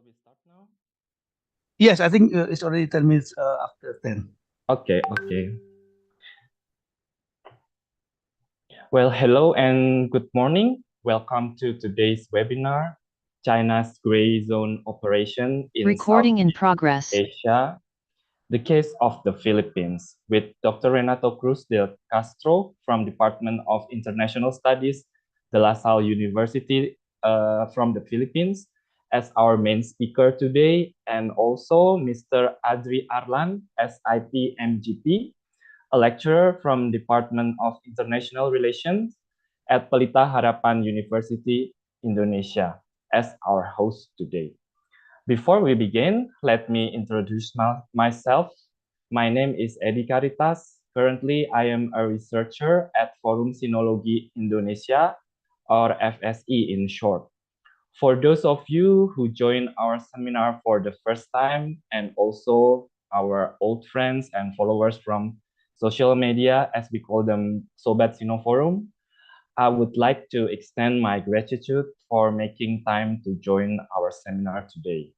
we start now? Yes, I think it's already 10 minutes after 10. Okay. Well, hello and good morning. Welcome to today's webinar, China's Gray Zone Operation in Recording in Southeast progress. Asia, the case of the Philippines, with Dr. Renato Cruz de Castro from Department of International Studies, De La Salle University from the Philippines, as our main speaker today, and also Mr. Adri Arlan, SIP MGP, a lecturer from Department of International Relations at Pelita Harapan University, Indonesia, as our host today. Before we begin, let me introduce myself. My name is Edi Caritas. Currently, I am a researcher at Forum Sinologi Indonesia, or FSI in short. For those of you who join our seminar for the first time, and also our old friends and followers from social media, as we call them, Sobat Sino Forum, I would like to extend my gratitude for making time to join our seminar today.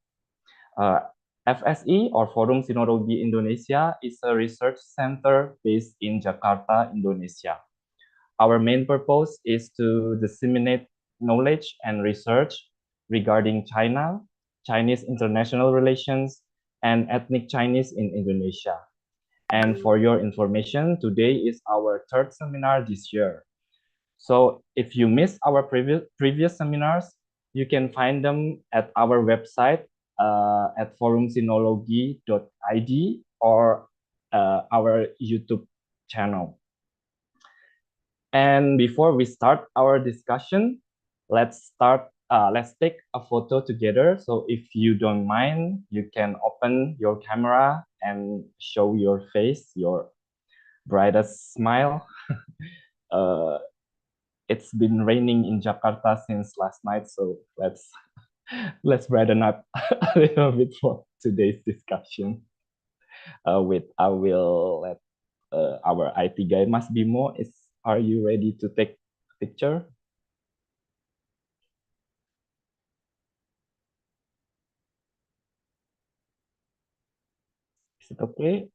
FSI, or Forum Sinologi Indonesia, is a research center based in Jakarta, Indonesia. Our main purpose is to disseminate knowledge and research regarding China, Chinese international relations, and ethnic Chinese in Indonesia. And for your information, today is our third seminar this year. So if you missed our previous seminars, you can find them at our website at forumsinology.id or our YouTube channel. And before we start our discussion, let's take a photo together. So if you don't mind, you can open your camera and show your face, your brightest smile. It's been raining in Jakarta since last night, so let's brighten up a little bit for today's discussion. I will let our IT guy, Mas Bimo, are you ready to take a picture? Is it okay?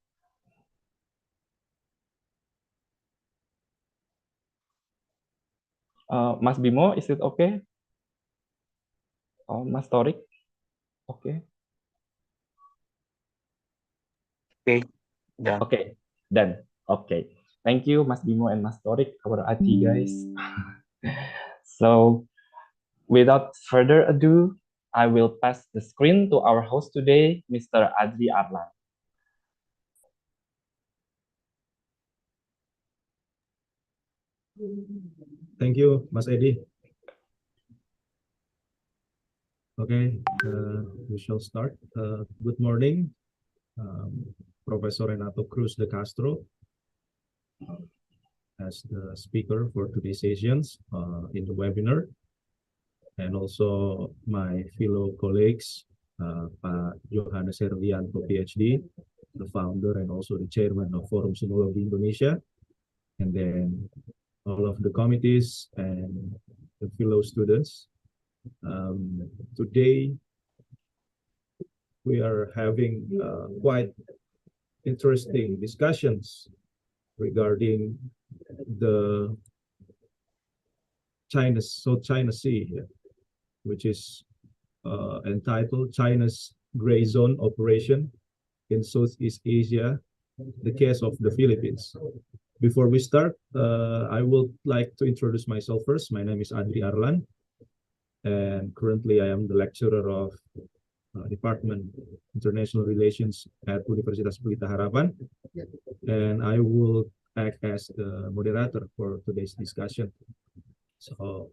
Mas Bimo, is it okay? Oh, Mas Torik? Okay. Okay. Yeah. Okay, done. Okay. Thank you, Mas Bimo and Mas Torik, our IT guys. So, without further ado, I will pass the screen to our host today, Mr. Adri Arlan. Thank you, Mas Edi. Okay, we shall start. Good morning, Professor Renato Cruz de Castro, as the speaker for today's sessions in the webinar, and also my fellow colleagues, Pak Johannes Herlianto, PhD, the founder and also the chairman of Forum Sinologi Indonesia, and then all of the committees and the fellow students. Today, we are having quite interesting discussions regarding the South China Sea, which is entitled China's Gray Zone Operation in Southeast Asia, the case of the Philippines. Before we start, I would like to introduce myself first. My name is Adri Arlan, and currently I am the lecturer of Department International Relations at Universitas Pelita Harapan, and I will act as the moderator for today's discussion. So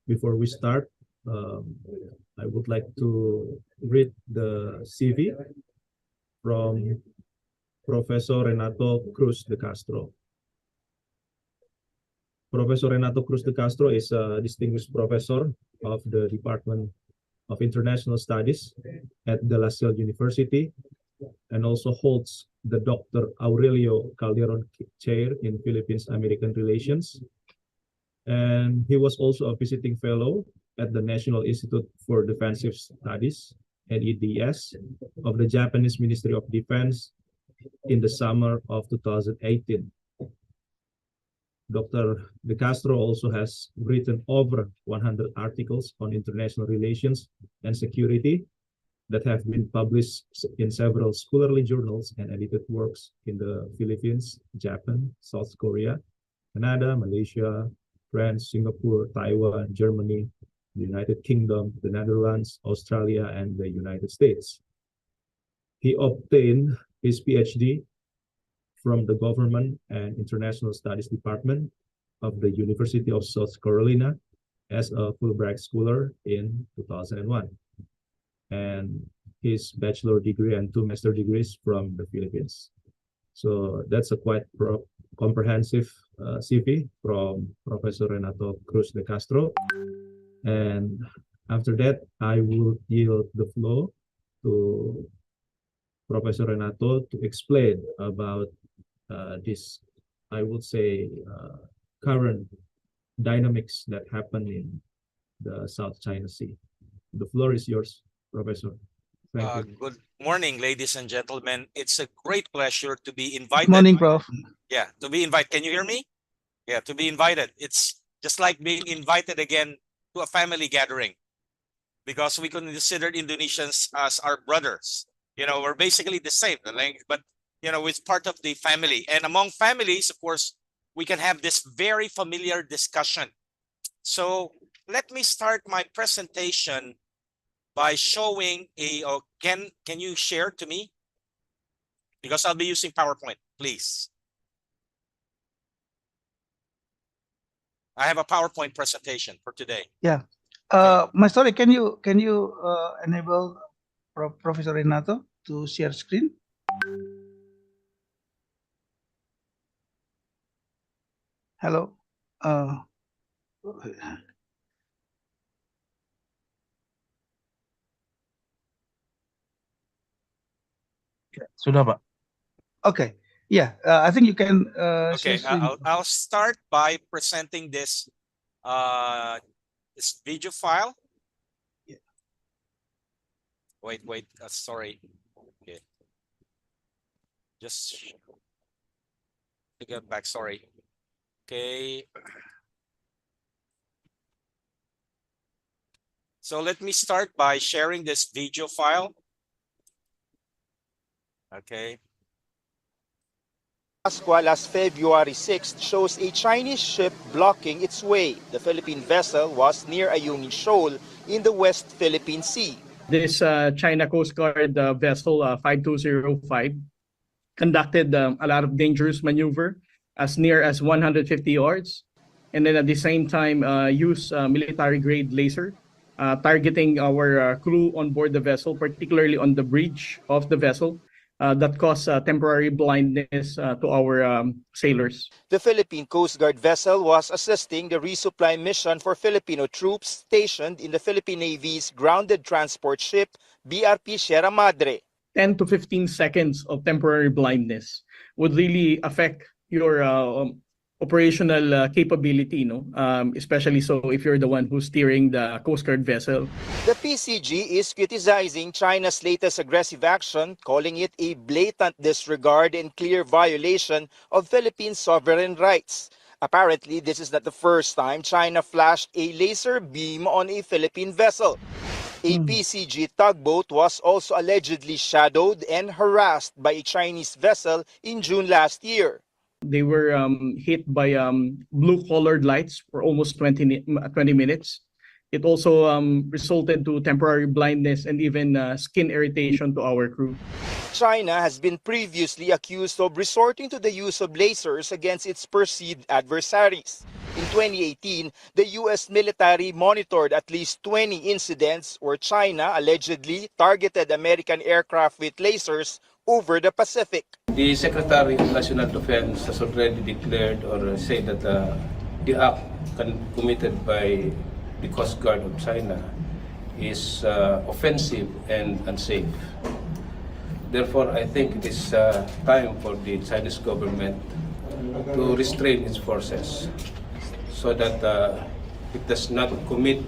before we start, I would like to read the CV from Professor Renato Cruz de Castro. Professor Renato Cruz de Castro is a distinguished professor of the Department of International Studies at De La Salle University, and also holds the Dr. Aurelio Calderon Chair in Philippines-American Relations. And he was also a visiting fellow at the National Institute for Defensive Studies NEDS, of the Japanese Ministry of Defense in the summer of 2018. Dr. De Castro also has written over 100 articles on international relations and security that have been published in several scholarly journals and edited works in the Philippines, Japan, South Korea, Canada, Malaysia, France, Singapore, Taiwan, Germany, the United Kingdom, the Netherlands, Australia, and the United States. He obtained his PhD from the Government and International Studies Department of the University of South Carolina as a Fulbright Scholar in 2001, and his bachelor degree and 2 master degrees from the Philippines. So that's a quite comprehensive CV from Professor Renato Cruz de Castro. And after that, I will yield the floor to Professor Renato to explain about this, I would say, current dynamics that happen in the South China Sea. The floor is yours, Professor. Thank you. Good morning, ladies and gentlemen. It's a great pleasure to be invited. Good morning, Prof. Yeah, to be invited. Can you hear me? Yeah, to be invited. It's just like being invited again to a family gathering, because we consider Indonesians as our brothers. You know, we're basically the same, but you know, it's part of the family. And among families, of course, we can have this very familiar discussion. So let me start my presentation by showing a, can you share to me? Because I'll be using PowerPoint, please. I have a PowerPoint presentation for today. Yeah. Sorry, can you enable Professor Renato to share screen? Hello. Sudah, Pak. Okay. Yeah, I think you can Okay, share screen. I'll start by presenting this this video file. Yeah. Wait, sorry. Okay. Just to get back, sorry. Okay. So let me start by sharing this video file. Okay. Pascual as February 6th shows a Chinese ship blocking its way. The Philippine vessel was near Ayungin Shoal in the West Philippine Sea. This China Coast Guard vessel 5205 conducted a lot of dangerous maneuver as near as 150 yards, and then at the same time use military-grade laser targeting our crew on board the vessel, particularly on the bridge of the vessel. That caused temporary blindness to our sailors. The Philippine Coast Guard vessel was assisting the resupply mission for Filipino troops stationed in the Philippine Navy's grounded transport ship, BRP Sierra Madre. 10 to 15 seconds of temporary blindness would really affect your operational capability, especially so if you're the one who's steering the Coast Guard vessel. The PCG is criticizing China's latest aggressive action, calling it a blatant disregard and clear violation of Philippine sovereign rights. Apparently, this is not the first time China flashed a laser beam on a Philippine vessel. A PCG tugboat was also allegedly shadowed and harassed by a Chinese vessel in June last year. They were hit by blue-colored lights for almost 20 minutes. It also resulted to temporary blindness and even skin irritation to our crew. China has been previously accused of resorting to the use of lasers against its perceived adversaries. In 2018, the U.S. military monitored at least 20 incidents where China allegedly targeted American aircraft with lasers over the Pacific. The Secretary of National Defense has already declared or said that the act committed by the Coast Guard of China is offensive and unsafe. Therefore, I think it is time for the Chinese government to restrain its forces so that it does not commit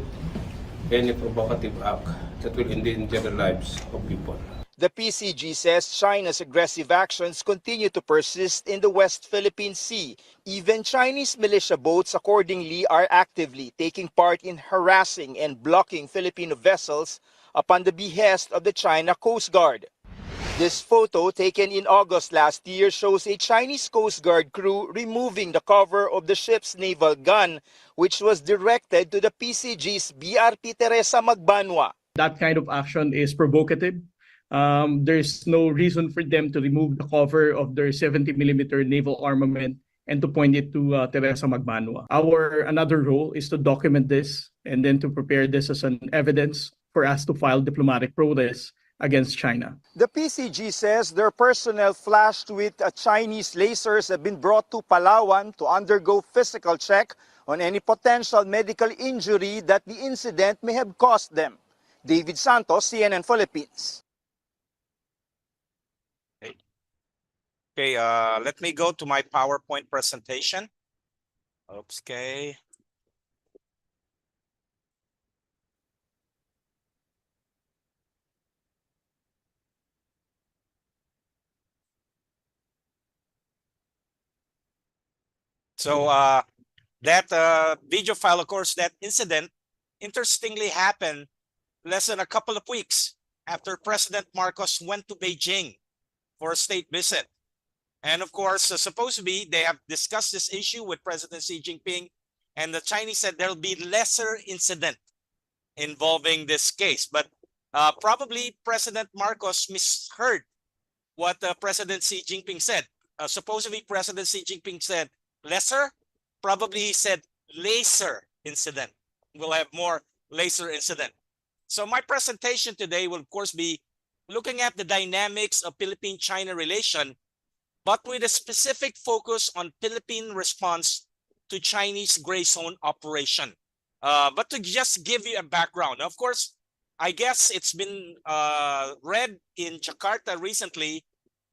any provocative act that will endanger the lives of people. The PCG says China's aggressive actions continue to persist in the West Philippine Sea. Even Chinese militia boats, accordingly, are actively taking part in harassing and blocking Filipino vessels upon the behest of the China Coast Guard. This photo, taken in August last year, shows a Chinese Coast Guard crew removing the cover of the ship's naval gun, which was directed to the PCG's BRP Teresa Magbanwa. That kind of action is provocative. There's no reason for them to remove the cover of their 70mm naval armament and to point it to Teresa Magbanwa. Our another role is to document this and then to prepare this as an evidence for us to file diplomatic protest against China. The PCG says their personnel flashed with Chinese lasers have been brought to Palawan to undergo physical check on any potential medical injury that the incident may have caused them. David Santos, CNN Philippines. Okay, let me go to my PowerPoint presentation. Oops, okay. So that video file, of course, that incident interestingly happened less than a couple of weeks after President Marcos went to Beijing for a state visit. And of course, supposedly they have discussed this issue with President Xi Jinping, and the Chinese said there'll be lesser incident involving this case. But probably President Marcos misheard what President Xi Jinping said. Supposedly President Xi Jinping said lesser, probably he said laser incident. We'll have more laser incident. So my presentation today will of course be looking at the dynamics of Philippine-China relation, but with a specific focus on Philippine response to Chinese gray zone operation. But to just give you a background, of course, I guess it's been read in Jakarta recently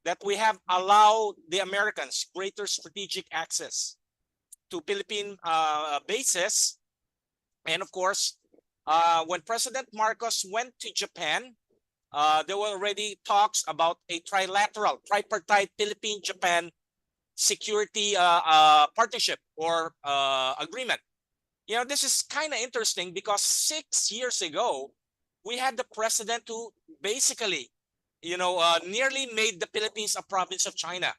that we have allowed the Americans greater strategic access to Philippine bases. And of course, when President Marcos went to Japan, there were already talks about a tripartite Philippine-Japan security partnership or agreement. You know, this is kind of interesting because 6 years ago, we had the president who basically, nearly made the Philippines a province of China.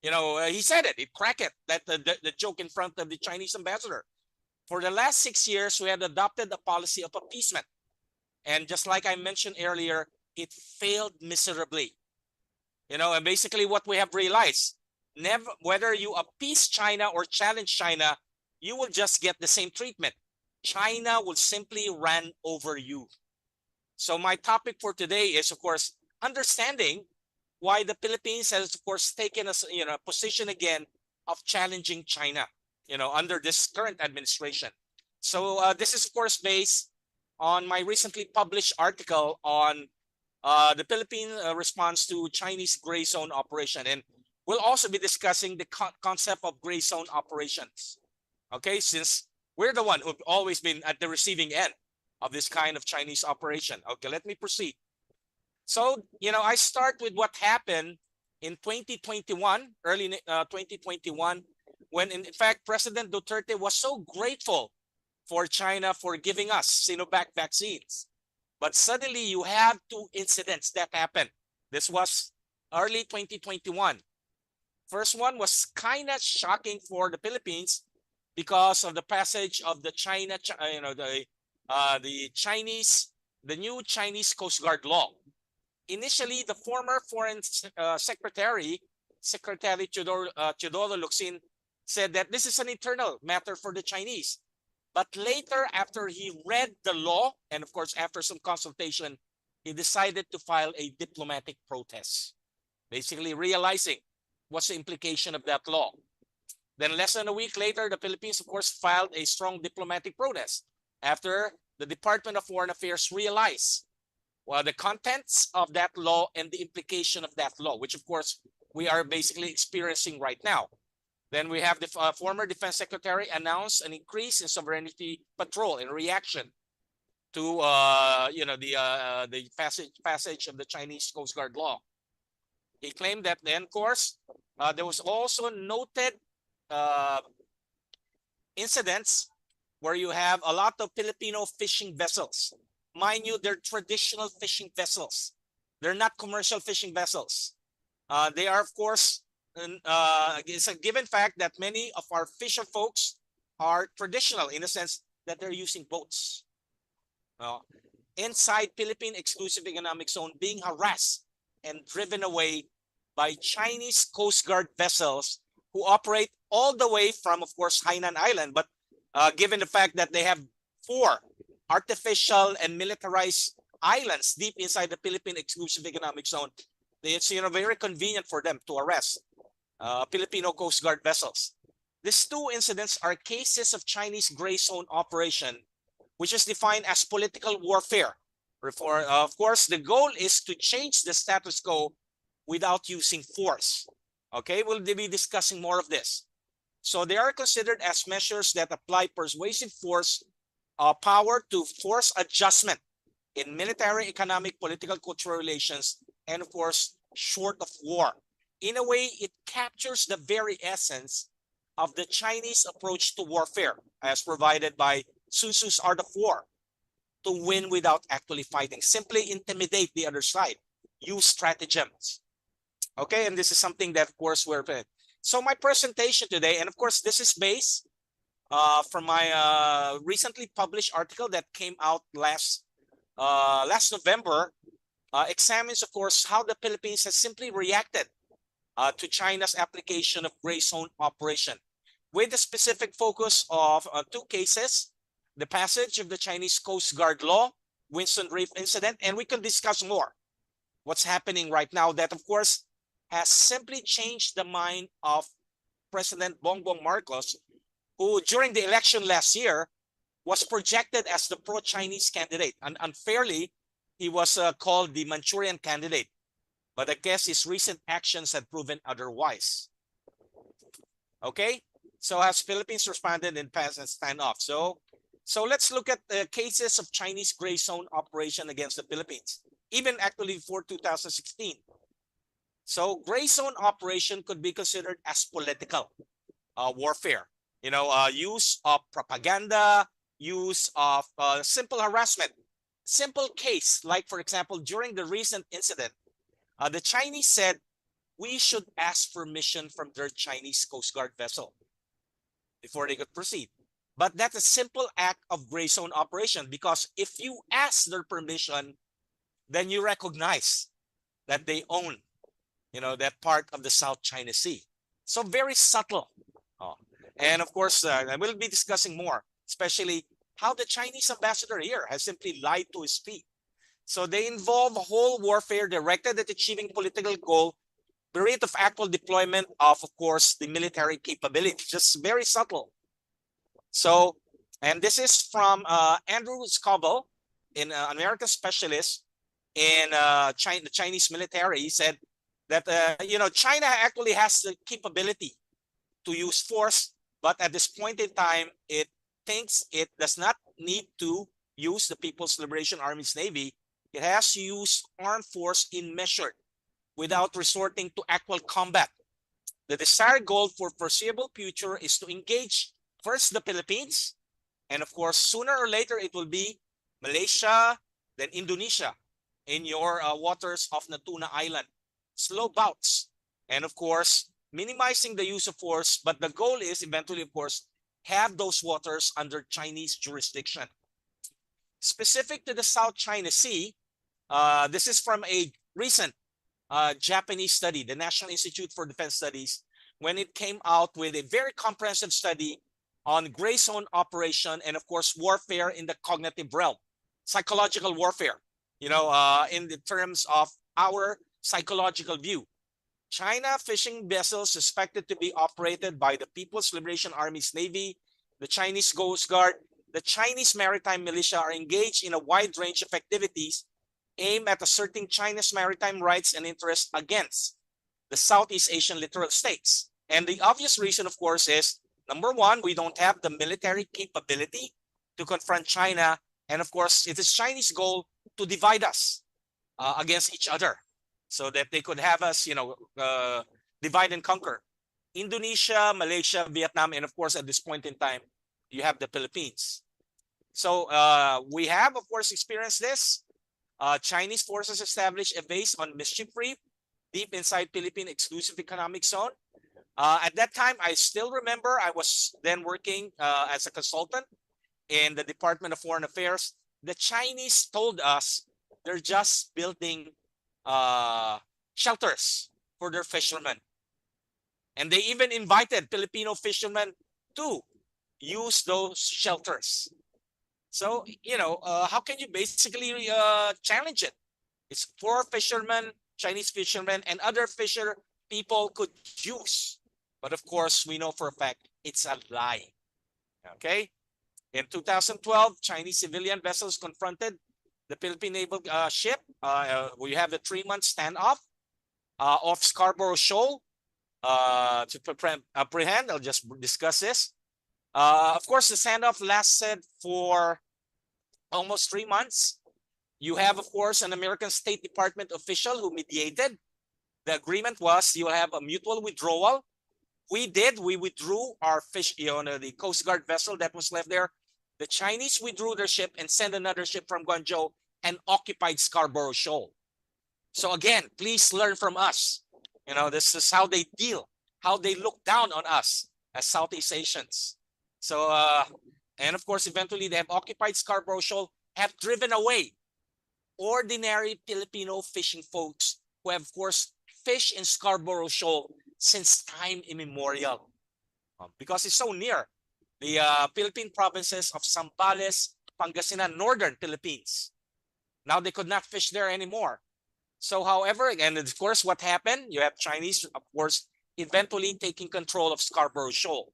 He said it, he cracked it, that the joke in front of the Chinese ambassador. For the last 6 years, we had adopted a policy of appeasement. And just like I mentioned earlier, it failed miserably. And basically what we have realized, whether you appease China or challenge China, you will just get the same treatment. China will simply run over you. So my topic for today is, of course, understanding why the Philippines has, of course, taken a position again of challenging China, under this current administration. So this is, of course, based on my recently published article on the Philippine response to Chinese gray zone operation. And we'll also be discussing the concept of gray zone operations. Okay, since we're the one who've always been at the receiving end of this kind of Chinese operation. Okay, let me proceed. So, I start with what happened in 2021, early 2021, when in fact, President Duterte was so grateful for China for giving us Sinovac vaccines. But suddenly you have two incidents that happened. This was early 2021. First one was kind of shocking for the Philippines because of the passage of the the new Chinese Coast Guard law. Initially, the former Foreign Secretary Teodoro Locsin, said that this is an internal matter for the Chinese. But later, after he read the law, and of course, after some consultation, he decided to file a diplomatic protest, basically realizing what's the implication of that law. Then less than a week later, the Philippines, of course, filed a strong diplomatic protest after the Department of Foreign Affairs realized the contents of that law and the implication of that law, which of course we are basically experiencing right now. Then we have the former Defense Secretary announced an increase in sovereignty patrol in reaction to the passage of the Chinese Coast Guard law. He claimed that then, of course, there was also noted incidents where you have a lot of Filipino fishing vessels. Mind you, they're traditional fishing vessels. They're not commercial fishing vessels. They are, of course, it's a given fact that many of our fisher folks are traditional in the sense that they're using boats. Inside Philippine Exclusive Economic Zone, being harassed and driven away by Chinese Coast Guard vessels who operate all the way from, of course, Hainan Island. But given the fact that they have 4 artificial and militarized islands deep inside the Philippine Exclusive Economic Zone, it's very convenient for them to arrest Filipino Coast Guard vessels. These 2 incidents are cases of Chinese gray zone operation, which is defined as political warfare. Of course, the goal is to change the status quo without using force. Okay, we'll be discussing more of this. So they are considered as measures that apply persuasive force, power to force adjustment in military, economic, political, cultural relations, and of course, short of war. In a way, it captures the very essence of the Chinese approach to warfare as provided by Sun Tzu's Art of War: to win without actually fighting. Simply intimidate the other side. Use stratagems. Okay, and this is something that, of course, we're in. So my presentation today, and of course, this is based from my recently published article that came out last November, examines, of course, how the Philippines has simply reacted to China's application of gray zone operation, with the specific focus of 2 cases: the passage of the Chinese Coast Guard law, Winston Reef incident, and we can discuss more what's happening right now that, of course, has simply changed the mind of President Bongbong Marcos, who during the election last year was projected as the pro-Chinese candidate. And unfairly, he was called the Manchurian candidate. But I guess his recent actions have proven otherwise. Okay, so has Philippines responded in past and standoff? So let's look at the cases of Chinese gray zone operation against the Philippines, even actually before 2016. So gray zone operation could be considered as political warfare. Use of propaganda, use of simple harassment. Simple case, like for example, during the recent incident, the Chinese said we should ask permission from their Chinese Coast Guard vessel before they could proceed. But that's a simple act of gray zone operation, because if you ask their permission, then you recognize that they own, that part of the South China Sea. So very subtle. And of course, I will be discussing more, especially how the Chinese ambassador here has simply lied to his feet. So they involve a whole warfare directed at achieving political goal, bereft of actual deployment of course, the military capability. Just very subtle. So, and this is from Andrew Scoville, an American specialist in the Chinese military. He said that, China actually has the capability to use force, but at this point in time, it thinks it does not need to use the People's Liberation Army's Navy. It has to use armed force in measured, without resorting to actual combat. The desired goal for foreseeable future is to engage first the Philippines, and of course, sooner or later, it will be Malaysia, then Indonesia, in your waters of Natuna Island. Slow bouts, and of course, minimizing the use of force, but the goal is eventually, of course, have those waters under Chinese jurisdiction. Specific to the South China Sea, this is from a recent Japanese study, the National Institute for Defense Studies, when it came out with a very comprehensive study on gray zone operation and of course warfare in the cognitive realm, psychological warfare, in the terms of our psychological view. China fishing vessels suspected to be operated by the People's Liberation Army's Navy, the Chinese Coast Guard, the Chinese Maritime Militia are engaged in a wide range of activities aimed at asserting China's maritime rights and interests against the Southeast Asian littoral states. And the obvious reason, of course, is number one, we don't have the military capability to confront China And of course, it is Chinese goal to divide us against each other so that they could have us, divide and conquer. Indonesia, Malaysia, Vietnam, and of course, at this point in time, you have the Philippines. So we have, of course, experienced this. Chinese forces established a base on Mischief Reef, deep inside Philippine Exclusive Economic Zone. At that time, I still remember I was then working as a consultant in the Department of Foreign Affairs. The Chinese told us they're just building shelters for their fishermen. And they even invited Filipino fishermen to use those shelters. So, how can you basically challenge it? It's for fishermen, Chinese fishermen, and other fisher people could use. But of course, we know for a fact it's a lie. Okay? In 2012, Chinese civilian vessels confronted the Philippine naval ship. We have the 3-month standoff off Scarborough Shoal to apprehend. I'll just discuss this. Of course, the standoff lasted for almost 3 months. You have, of course, an American State Department official who mediated. The agreement was you'll have a mutual withdrawal. We withdrew our the Coast Guard vessel that was left there. The Chinese withdrew their ship and sent another ship from Guangzhou and occupied Scarborough Shoal. So again, please learn from us. This is how they deal, how they look down on us as Southeast Asians. So, and of course, eventually they have occupied Scarborough Shoal, have driven away ordinary Filipino fishing folks who have, of course, fished in Scarborough Shoal since time immemorial. Because it's so near the Philippine provinces of Zambales, Pangasinan, northern Philippines. Now they could not fish there anymore. So, however, and of course, what happened? You have Chinese, of course, eventually taking control of Scarborough Shoal.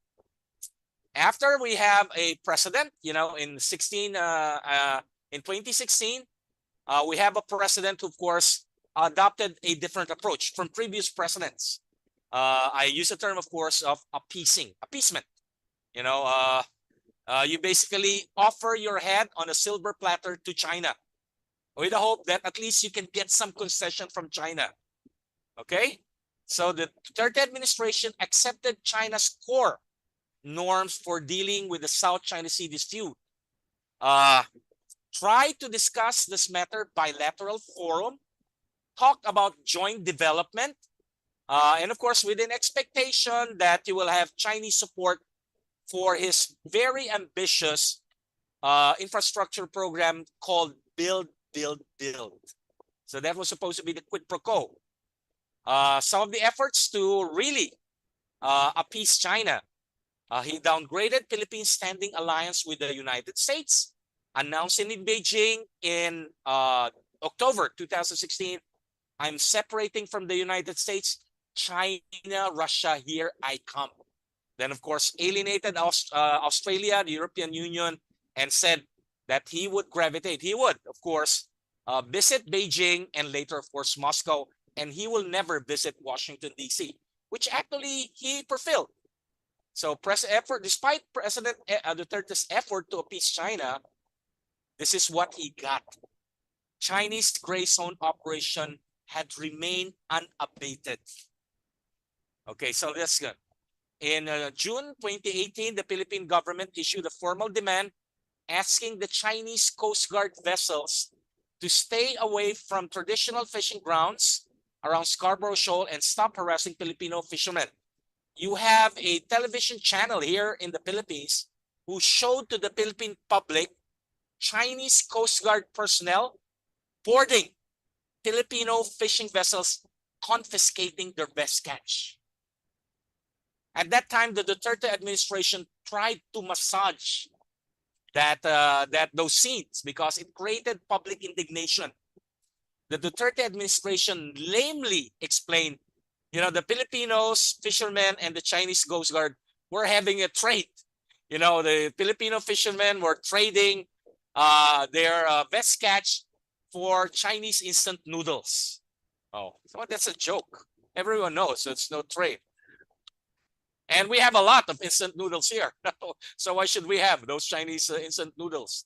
After we have a precedent, in 2016, we have a president who, of course, adopted a different approach from previous presidents. I use the term, of course, of appeasement. You basically offer your head on a silver platter to China with the hope that at least you can get some concession from China. Okay? So the Duterte administration accepted China's core norms for dealing with the South China Sea dispute. Try to discuss this matter bilateral forum, talk about joint development, and of course, with an expectation that you will have Chinese support for his very ambitious infrastructure program called Build, Build, Build. So that was supposed to be the quid pro quo. Some of the efforts to really appease China. He downgraded Philippines' standing alliance with the United States, announcing in Beijing in October 2016, I'm separating from the United States, China, Russia, here I come. Then, of course, alienated Australia, the European Union, and said that he would gravitate. He would, of course, visit Beijing and later, of course, Moscow, and he will never visit Washington, D.C., which actually he fulfilled. So, despite President Duterte's effort to appease China, this is what he got. Chinese gray zone operation had remained unabated. Okay, so that's good. In June 2018, the Philippine government issued a formal demand asking the Chinese Coast Guard vessels to stay away from traditional fishing grounds around Scarborough Shoal and stop harassing Filipino fishermen. You have a television channel here in the Philippines who showed to the Philippine public Chinese Coast Guard personnel boarding Filipino fishing vessels, confiscating their best catch. At that time, the Duterte administration tried to massage those scenes because it created public indignation. The Duterte administration lamely explained, the Filipinos, fishermen, and the Chinese Coast Guard were having a trade. The Filipino fishermen were trading their best catch for Chinese instant noodles. Oh, so that's a joke. Everyone knows it's no trade. And we have a lot of instant noodles here. So why should we have those Chinese instant noodles?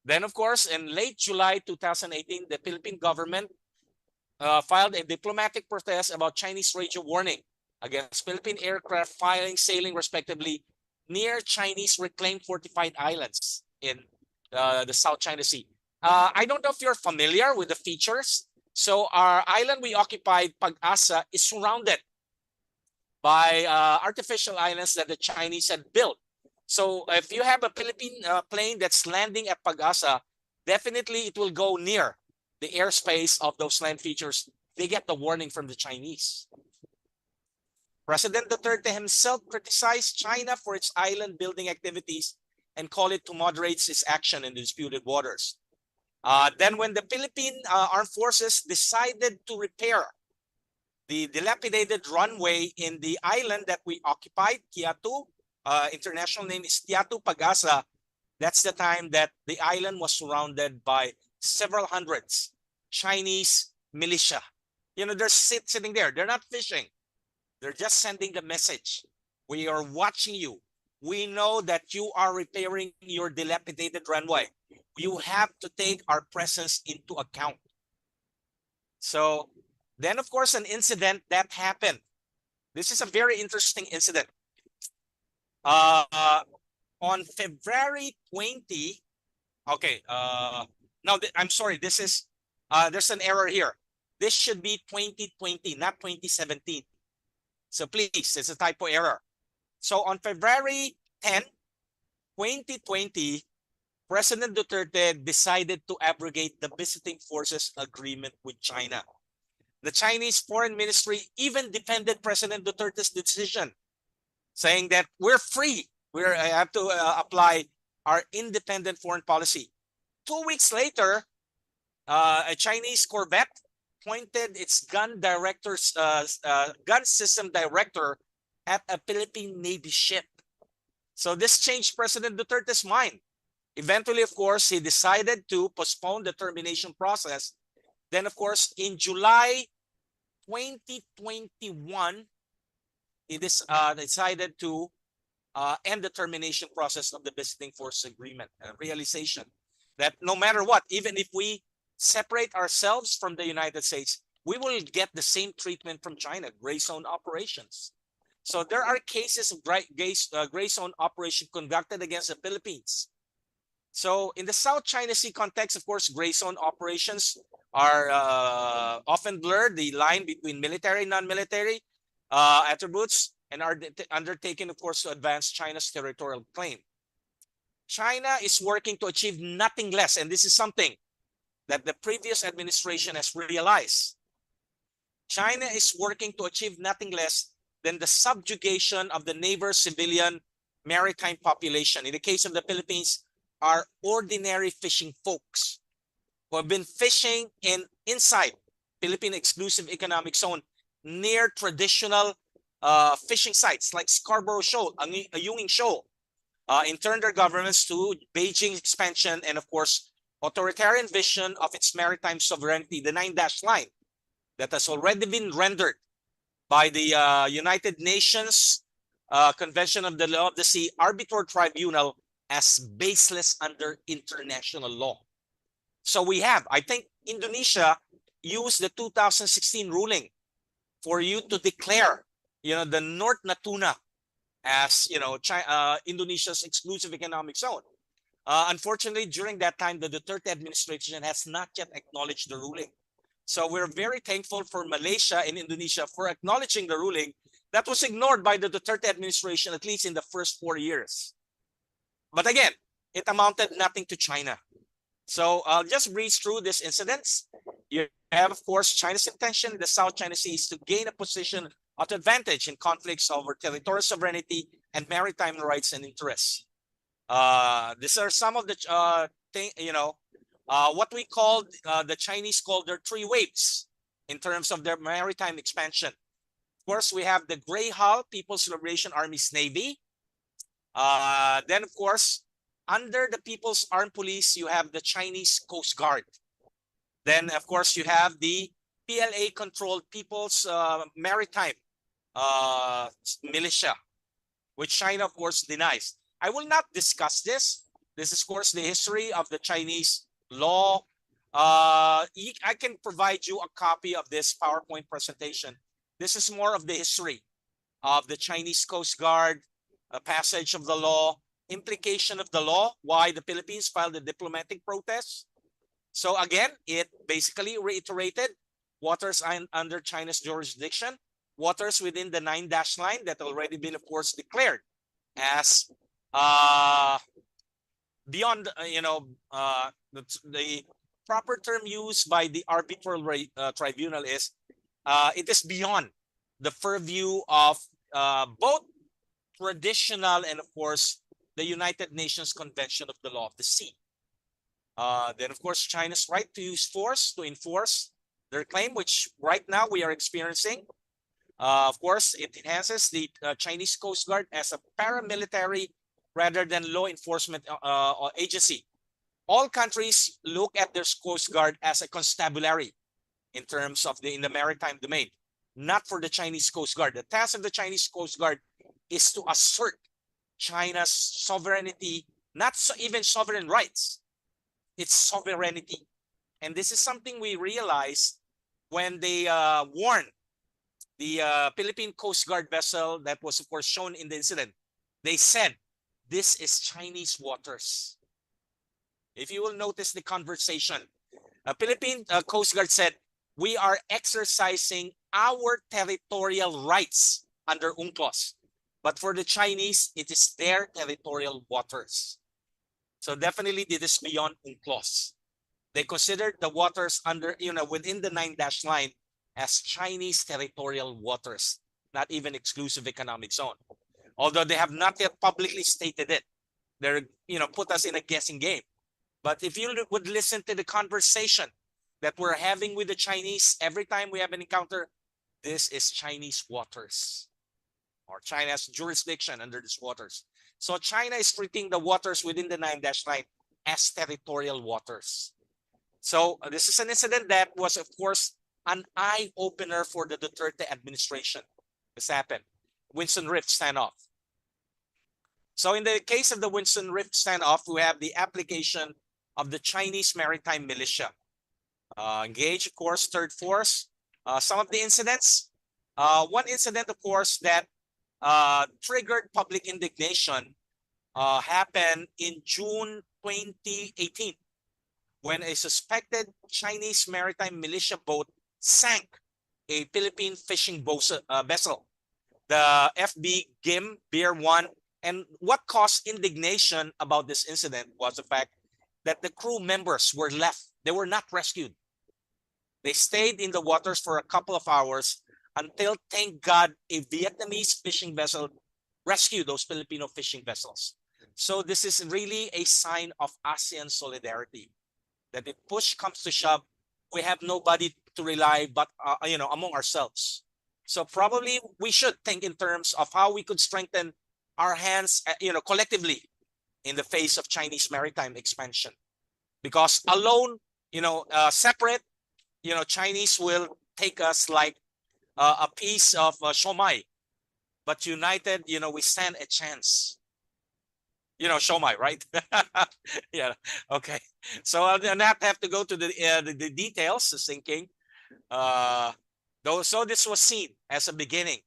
Then, of course, in late July 2018, the Philippine government filed a diplomatic protest about Chinese radio warning against Philippine aircraft sailing respectively near Chinese reclaimed fortified islands in the South China Sea. I don't know if you're familiar with the features. So our island we occupied, Pag-asa, is surrounded by artificial islands that the Chinese had built. So if you have a Philippine plane that's landing at Pag-asa, definitely it will go near the airspace of those land features. They get the warning from the Chinese. President Duterte himself criticized China for its island building activities and called it to moderate its action in the disputed waters. Then when the Philippine Armed Forces decided to repair the dilapidated runway in the island that we occupied, Kiatu, international name is Tiatu Pag-asa, that's the time that the island was surrounded by several hundreds Chinese militia. You know, they're sitting there. They're not fishing. They're just sending the message. We are watching you. We know that you are repairing your dilapidated runway. You have to take our presence into account. So then, of course, an incident that happened. This is a very interesting incident. On February 20, okay, no, I'm sorry, this is, there's an error here. This should be 2020, not 2017. So please, it's a typo error. So on February 10, 2020, President Duterte decided to abrogate the visiting forces agreement with China. The Chinese Foreign Ministry even defended President Duterte's decision, saying that we're free. We have to apply our independent foreign policy. 2 weeks later, a Chinese corvette pointed its gun system director at a Philippine Navy ship. So this changed President Duterte's mind. Eventually, of course, he decided to postpone the termination process. Then, of course, in July 2021, he decided to end the termination process of the visiting force agreement, a realization that no matter what, even if we separate ourselves from the United States, we will get the same treatment from China, gray zone operations. So there are cases of gray zone operation conducted against the Philippines. So in the South China Sea context, of course, gray zone operations are often blurred, the line between military and non-military attributes, and are undertaken, of course, to advance China's territorial claim. China is working to achieve nothing less, and this is something that the previous administration has realized. China is working to achieve nothing less than the subjugation of the neighbor civilian maritime population. In the case of the Philippines, are ordinary fishing folks who have been fishing inside Philippine exclusive economic zone near traditional fishing sites like Scarborough Shoal, Ayungin Shoal. In turn, their governments to Beijing expansion and, of course, authoritarian vision of its maritime sovereignty, the 9-dash line that has already been rendered by the United Nations Convention of the Law of the Sea Arbiter Tribunal as baseless under international law. So we have, I think Indonesia used the 2016 ruling for you to declare, the North Natuna as, Indonesia's exclusive economic zone. Unfortunately, during that time, the Duterte administration has not yet acknowledged the ruling. So we're very thankful for Malaysia and Indonesia for acknowledging the ruling that was ignored by the Duterte administration, at least in the first 4 years. But again, it amounted nothing to China. So I'll just breeze through these incidents. You have, of course, China's intention in the South China Sea is to gain a position of advantage in conflicts over territorial sovereignty and maritime rights and interests. These are some of the what we call the Chinese call their 3 waves in terms of their maritime expansion. Of course, we have the Grey Hull People's Liberation Army's Navy. Then, of course, under the People's Armed Police, you have the Chinese Coast Guard. Then, of course, you have the PLA-controlled People's Maritime Militia, which China, of course, denies. I will not discuss this This is, of course, the history of the Chinese law. I can provide you a copy of this PowerPoint presentation. This is more of the history of the Chinese Coast Guard, a passage of the law, implication of the law, why the Philippines filed a diplomatic protest. So again, it basically reiterated waters under China's jurisdiction, waters within the 9-dash line that already been, of course, declared as beyond, the proper term used by the arbitral tribunal is it is beyond the purview of both traditional and, of course, the United Nations Convention of the Law of the Sea. Then, of course, China's right to use force to enforce their claim, which right now we are experiencing. Of course, it enhances the Chinese Coast Guard as a paramilitary rather than law enforcement agency. All countries look at their Coast Guard as a constabulary in terms of in the maritime domain, not for the Chinese Coast Guard. The task of the Chinese Coast Guard is to assert China's sovereignty, not even sovereign rights, it's sovereignty. And this is something we realized when they warned the Philippine Coast Guard vessel that was, of course, shown in the incident. They said, this is Chinese waters. If you will notice the conversation, Philippine Coast Guard said, we are exercising our territorial rights under UNCLOS. But for the Chinese, it is their territorial waters. So definitely this is beyond UNCLOS. They considered the waters under, within the 9-dash line as Chinese territorial waters, not even exclusive economic zone. Although they have not yet publicly stated it. They're, put us in a guessing game. But if you would listen to the conversation that we're having with the Chinese every time we have an encounter, this is Chinese waters, or China's jurisdiction under these waters. So China is treating the waters within the 9-dash line as territorial waters. So this is an incident that was, of course, an eye-opener for the Duterte administration. This happened. Winston Rift standoff. So in the case of the Winston Rift standoff, we have the application of the Chinese maritime militia. Engage, of course, third force. Some of the incidents. One incident, of course, that triggered public indignation happened in June 2018 when a suspected Chinese maritime militia boat sank a Philippine fishing vessel, the FB GIM Beer 1. And what caused indignation about this incident was the fact that the crew members were left. They were not rescued. They stayed in the waters for a couple of hours until, thank God, a Vietnamese fishing vessel rescued those Filipino fishing vessels. So this is really a sign of ASEAN solidarity, that if push comes to shove, we have nobody to rely but, among ourselves. So probably we should think in terms of how we could strengthen our hands, collectively in the face of Chinese maritime expansion. Because alone, separate, Chinese will take us like a piece of shomai. But united, we stand a chance. Shomai, right? Yeah, okay. So I'll not have to go to the details, the sinking. So this was seen as a beginning.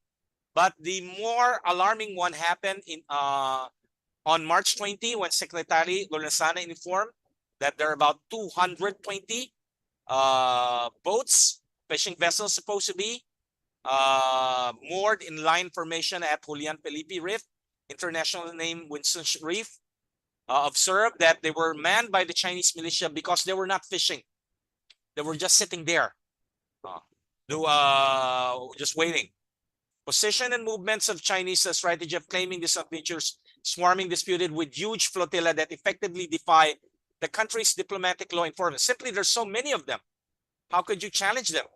But the more alarming one happened on March 20, when Secretary Lorenzana informed that there are about 220 boats, fishing vessels supposed to be, moored in line formation at Julian Felipe Reef, international name Winston Reef, observed that they were manned by the Chinese militia because they were not fishing. They were just sitting there, just waiting. Position and movements of Chinese strategy of claiming these adventures, swarming disputed with huge flotilla that effectively defy the country's diplomatic law enforcement. Simply, there's so many of them. How could you challenge them?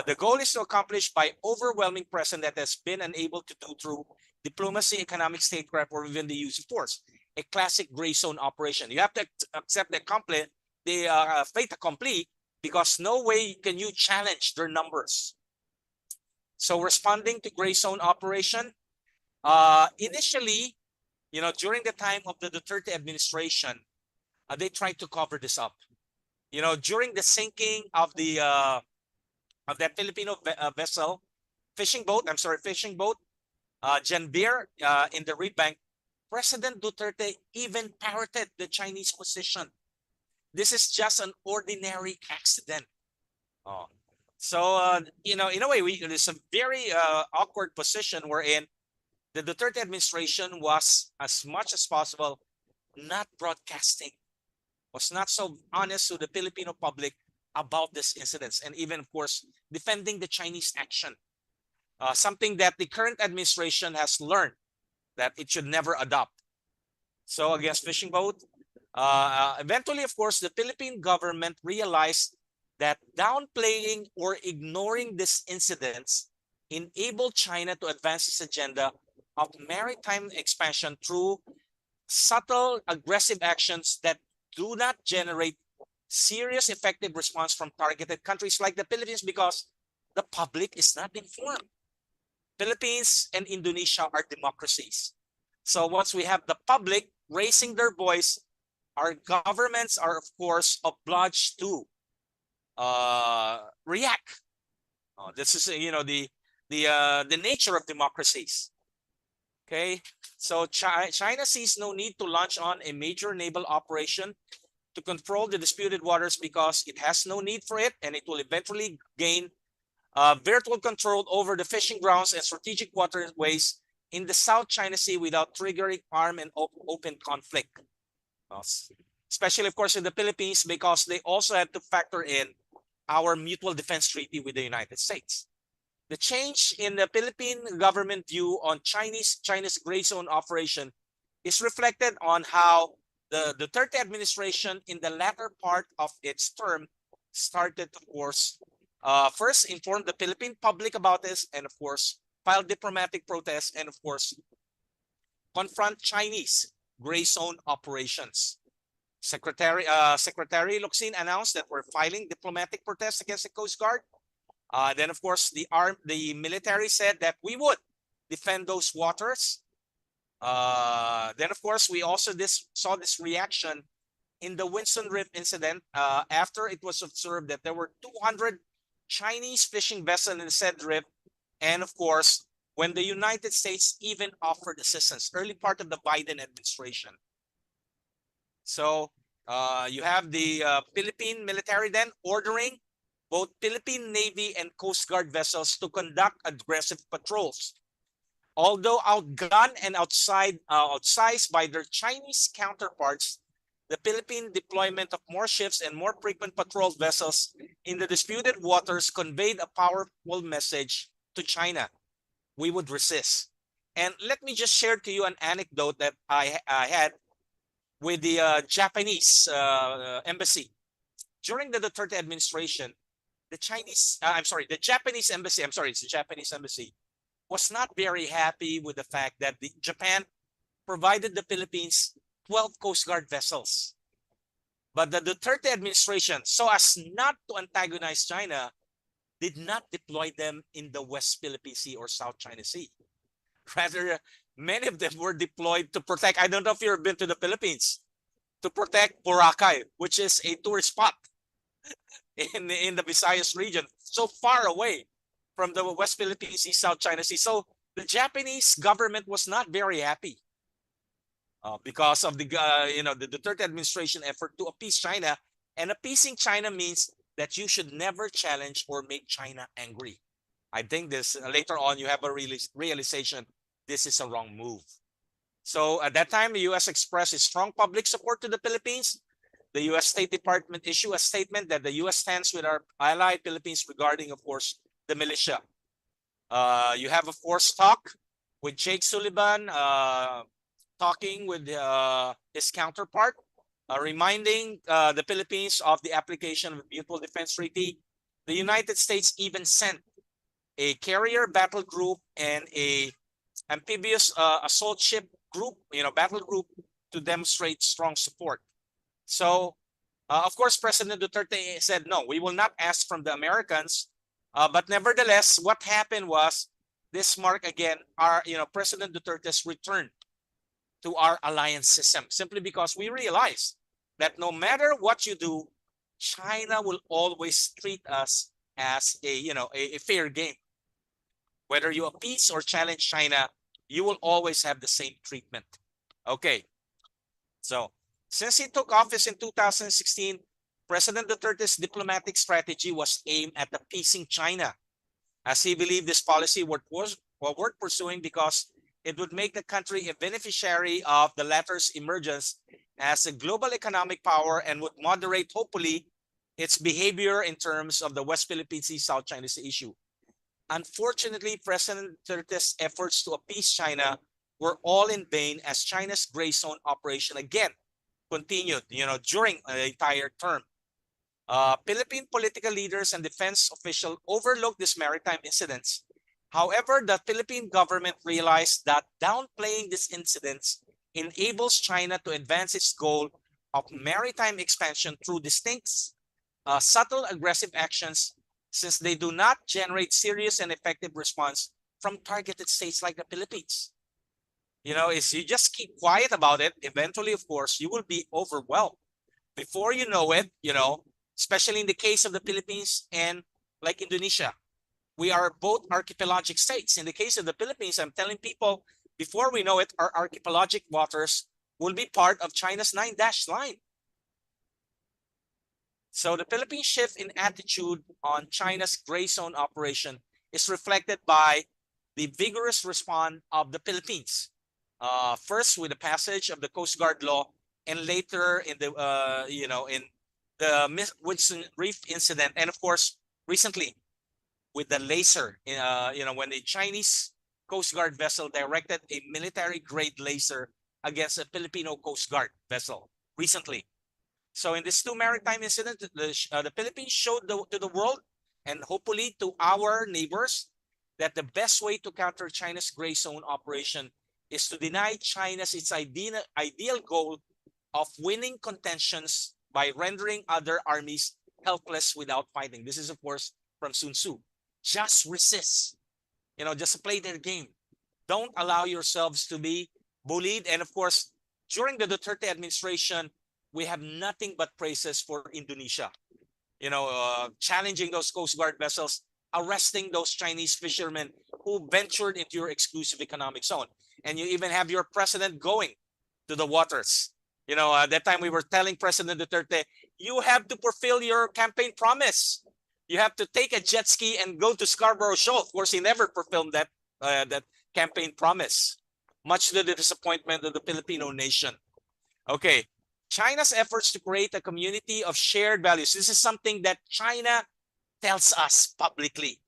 The goal is to accomplish by overwhelming presence that has been unable to do through diplomacy, economic statecraft, or even the use of force. A classic gray zone operation. You have to accept the fait accompli, because no way can you challenge their numbers. So responding to gray zone operation, initially, You know, during the time of the Duterte administration, they tried to cover this up. You know, during the sinking of that Filipino vessel, fishing boat, Janbir, in the Reed Bank, President Duterte even parroted the Chinese position. This is just an ordinary accident. Oh. So, you know, in a way, it's a very awkward position wherein the Duterte administration was, as much as possible, not broadcasting, was not so honest to the Filipino public about this incidents, and even, of course, defending the Chinese action. Something that the current administration has learned that it should never adopt. So against fishing boat, eventually, of course, the Philippine government realized that downplaying or ignoring these incidents enabled China to advance its agenda of maritime expansion through subtle, aggressive actions that do not generate serious, effective response from targeted countries like the Philippines, because the public is not informed. Philippines and Indonesia are democracies. So once we have the public raising their voice, our governments are, of course, obliged to react. This is, you know, the nature of democracies. Okay, so China sees no need to launch on a major naval operation to control the disputed waters because it has no need for it, and it will eventually gain virtual control over the fishing grounds and strategic waterways in the South China Sea without triggering armed and open conflict. Especially, of course, in the Philippines, because they also had to factor in our mutual defense treaty with the United States. The change in the Philippine government view on China's gray zone operation is reflected on how the Duterte administration in the latter part of its term started, of course, first inform the Philippine public about this, and of course, file diplomatic protests, and of course, confront Chinese gray zone operations. Secretary Locsin announced that we're filing diplomatic protests against the Coast Guard. Then, of course, the military said that we would defend those waters. Then, of course, we also saw this reaction in the Winston Reef incident after it was observed that there were 200 Chinese fishing vessels in the said reef. And, of course, when the United States even offered assistance, early part of the Biden administration. So you have the Philippine military then ordering both Philippine Navy and Coast Guard vessels to conduct aggressive patrols. Although outgunned and outsized by their Chinese counterparts, the Philippine deployment of more ships and more frequent patrol vessels in the disputed waters conveyed a powerful message to China. We would resist. And let me just share to you an anecdote that I had with the Japanese embassy. During the Duterte administration, the Japanese embassy was not very happy with the fact that Japan provided the Philippines 12 Coast Guard vessels. But the Duterte administration, so as not to antagonize China, did not deploy them in the West Philippine Sea or South China Sea. Rather, many of them were deployed to protect, I don't know if you've been to the Philippines, to protect Boracay, which is a tourist spot in the Visayas region, so far away from the West Philippine Sea, South China Sea. So the Japanese government was not very happy because of the Duterte administration effort to appease China. And appeasing China means that you should never challenge or make China angry. I think this later on you have a realization this is a wrong move. So at that time, the U.S. expressed its strong public support to the Philippines. The U.S. State Department issued a statement that the U.S. stands with our ally Philippines regarding, of course, the militia. You have, of course, talk with Jake Sullivan, talking with his counterpart, reminding the Philippines of the application of the Mutual Defense Treaty. The United States even sent a carrier battle group and a amphibious assault ship group, battle group, to demonstrate strong support. So, of course, President Duterte said, no, we will not ask from the Americans. But nevertheless, what happened was this marked again our, President Duterte's return to our alliance system, simply because we realize that no matter what you do, China will always treat us as a fair game. Whether you appease or challenge China, you will always have the same treatment. Okay. So since he took office in 2016, President Duterte's diplomatic strategy was aimed at appeasing China, as he believed this policy was worth pursuing because it would make the country a beneficiary of the latter's emergence as a global economic power and would moderate, hopefully, its behavior in terms of the West Philippine Sea, South China Sea issue. Unfortunately, President Duterte's efforts to appease China were all in vain, as China's gray zone operation again continued, during the entire term. Philippine political leaders and defense officials overlooked these maritime incidents. However, the Philippine government realized that downplaying these incidents enables China to advance its goal of maritime expansion through distinct, subtle, aggressive actions, since they do not generate serious and effective response from targeted states like the Philippines. If you just keep quiet about it, eventually, of course, you will be overwhelmed. Before you know it, especially in the case of the Philippines and like Indonesia, we are both archipelagic states. In the case of the Philippines, I'm telling people, before we know it, our archipelagic waters will be part of China's 9-dash line. So the Philippine shift in attitude on China's gray zone operation is reflected by the vigorous response of the Philippines. First with the passage of the Coast Guard law, and later in the in the Wilson Reef incident, and of course recently with the laser, when the Chinese Coast Guard vessel directed a military-grade laser against a Filipino Coast Guard vessel recently. So in these two maritime incidents, the Philippines showed to the world, and hopefully to our neighbors, that the best way to counter China's gray zone operation is to deny China's its ideal goal of winning contentions by rendering other armies helpless without fighting. This is, of course, from Sun Tzu. Just resist. Just play their game. Don't allow yourselves to be bullied. And of course, during the Duterte administration, we have nothing but praises for Indonesia. Challenging those Coast Guard vessels, arresting those Chinese fishermen who ventured into your exclusive economic zone. And you even have your president going to the waters. At that time we were telling President Duterte, you have to fulfill your campaign promise. You have to take a jet ski and go to Scarborough Shoal. Of course, he never fulfilled that campaign promise, much to the disappointment of the Filipino nation. Okay, China's efforts to create a community of shared values. This is something that China tells us publicly.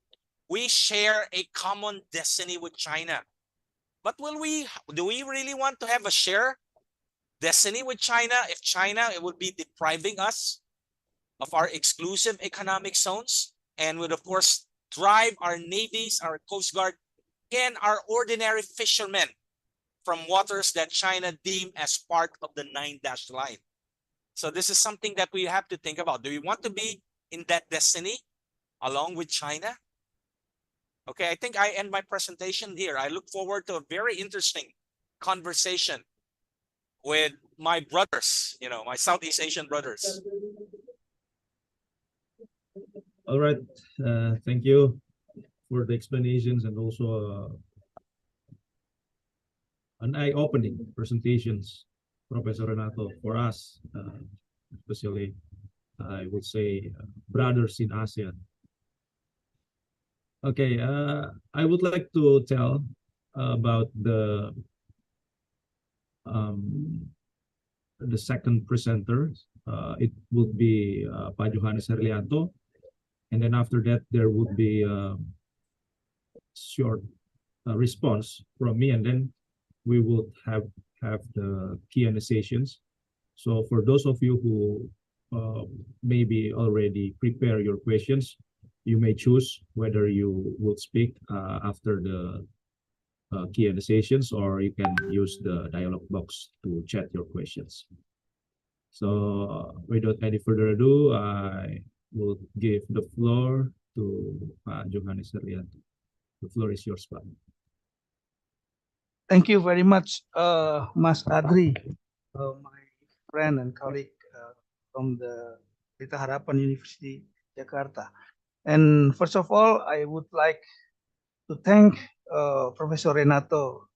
We share a common destiny with China. But do we really want to have a shared destiny with China if China would be depriving us of our exclusive economic zones and would, of course, drive our navies, our Coast Guard, and our ordinary fishermen from waters that China deemed as part of the 9-dash line? So this is something that we have to think about. Do we want to be in that destiny along with China? Okay, I think I end my presentation here. I look forward to a very interesting conversation with my brothers, my Southeast Asian brothers. All right. Thank you for the explanations and also an eye-opening presentations, Professor Renato, for us, especially, I would say, brothers in ASEAN. Okay, I would like to tell about the second presenter. It would be Pa Johannes Herlianto, and then after that there would be a short response from me, and then we will have the Q&A sessions. So for those of you who maybe already prepare your questions, you may choose whether you will speak after the Q&A sessions, or you can use the dialog box to chat your questions. So without any further ado, I will give the floor to Johannes Herlianto. The floor is yours, Pa. Thank you very much, Mas Adri, my friend and colleague from the Pelita Harapan University, Jakarta. And first of all, I would like to thank Professor Renato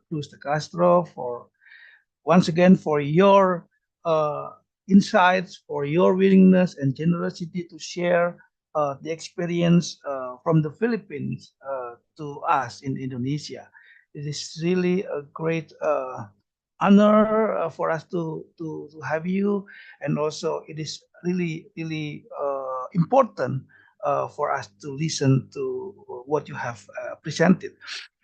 Cruz de Castro for once again for your insights, for your willingness and generosity to share the experience from the Philippines to us in Indonesia. It is really a great honor for us to have you, and also it is really important for us to listen to what you have presented.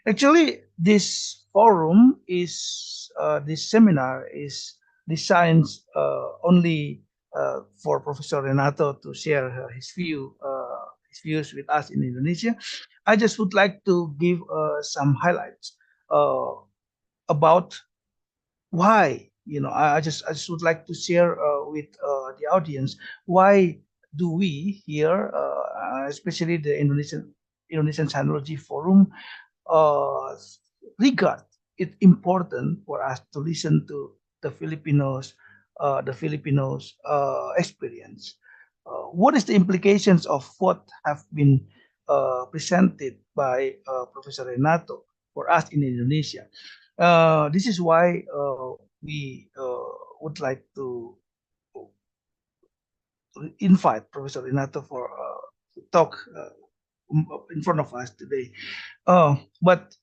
Actually, this forum is this seminar is designed only for Professor Renato to share his views with us in Indonesia. I just would like to give some highlights about why. I just would like to share with the audience why do we here, especially the Indonesian Sinology Forum, uh, regard it important for us to listen to the Filipinos experience. What is the implications of what have been presented by Professor Renato for us in Indonesia? This is why we would like to invite Professor Renato for to talk in front of us today. But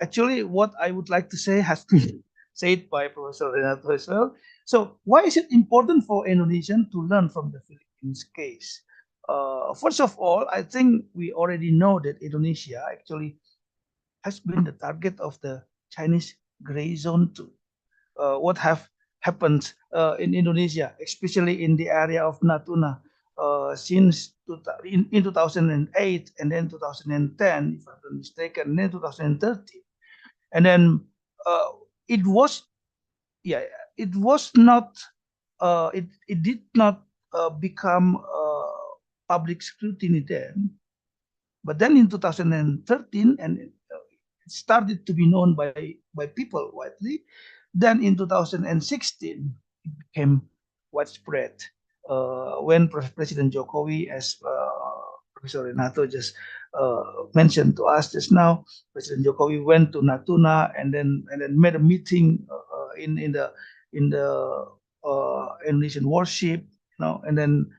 actually, what I would like to say has been said by Professor Renato as well. So, why is it important for Indonesian to learn from the Philippines case? First of all, I think we already know that Indonesia actually has been the target of the Chinese gray zone too. What have happened in Indonesia, especially in the area of Natuna, since in 2008 and then 2010, if I'm not mistaken, and then 2013. And then it was, yeah, it was not, it did not become public scrutiny then. But then in 2013, and it started to be known by people widely. Then in 2016, it became widespread when President Jokowi, as Professor Renato just mentioned to us just now, President Jokowi went to Natuna and then made a meeting in the Indonesian warship, and then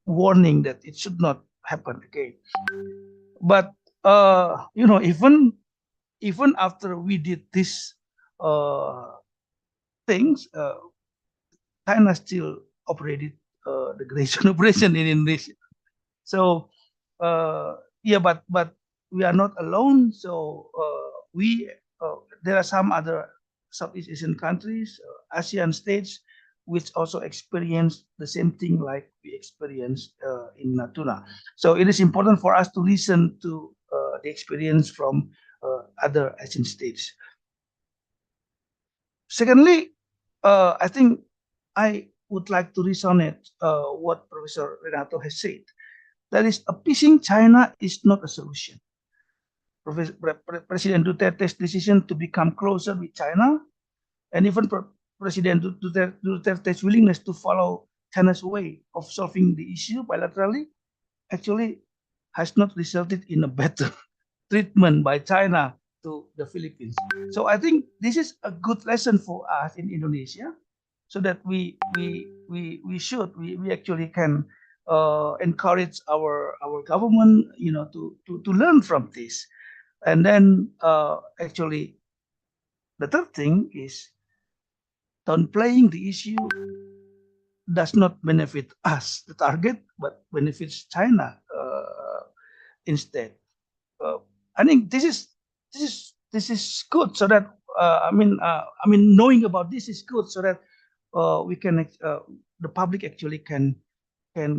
warning that it should not happen again. But even after we did these things, China still operated the gray zone operation in Indonesia. So yeah, but we are not alone. So there are some other Southeast Asian countries, ASEAN states, which also experience the same thing like we experienced in Natuna. So it is important for us to listen to the experience from other Asian states. Secondly, I think I would like to resonate what Professor Renato has said. That is, appeasing China is not a solution. President Duterte's decision to become closer with China, and even President Duterte's willingness to follow China's way of solving the issue bilaterally, actually has not resulted in a better treatment by China to the Philippines. So I think this is a good lesson for us in Indonesia, so that we actually can encourage our government, to learn from this. And then actually, the third thing is downplaying the issue does not benefit us, the target, but benefits China instead. I think this is good, so that knowing about this is good, so that we can the public actually can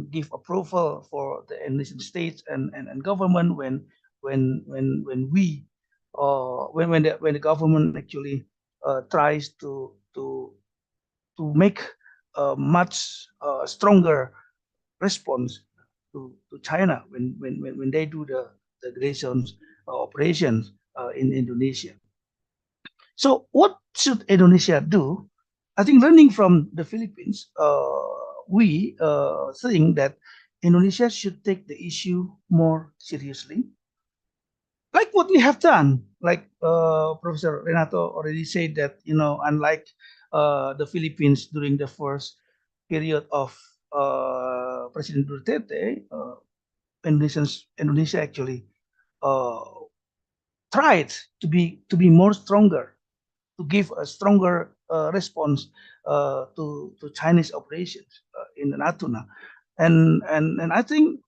give approval for the Indonesian states and government when the government actually tries to make a much stronger response to China when they do the gray zones operations. in Indonesia. So what should Indonesia do? I think learning from the Philippines, we think that Indonesia should take the issue more seriously, like what we have done. Like Professor Renato already said that, unlike the Philippines during the first period of President Duterte, Indonesia actually uh, tried to be more stronger, to give a stronger response to Chinese operations in Natuna, and I think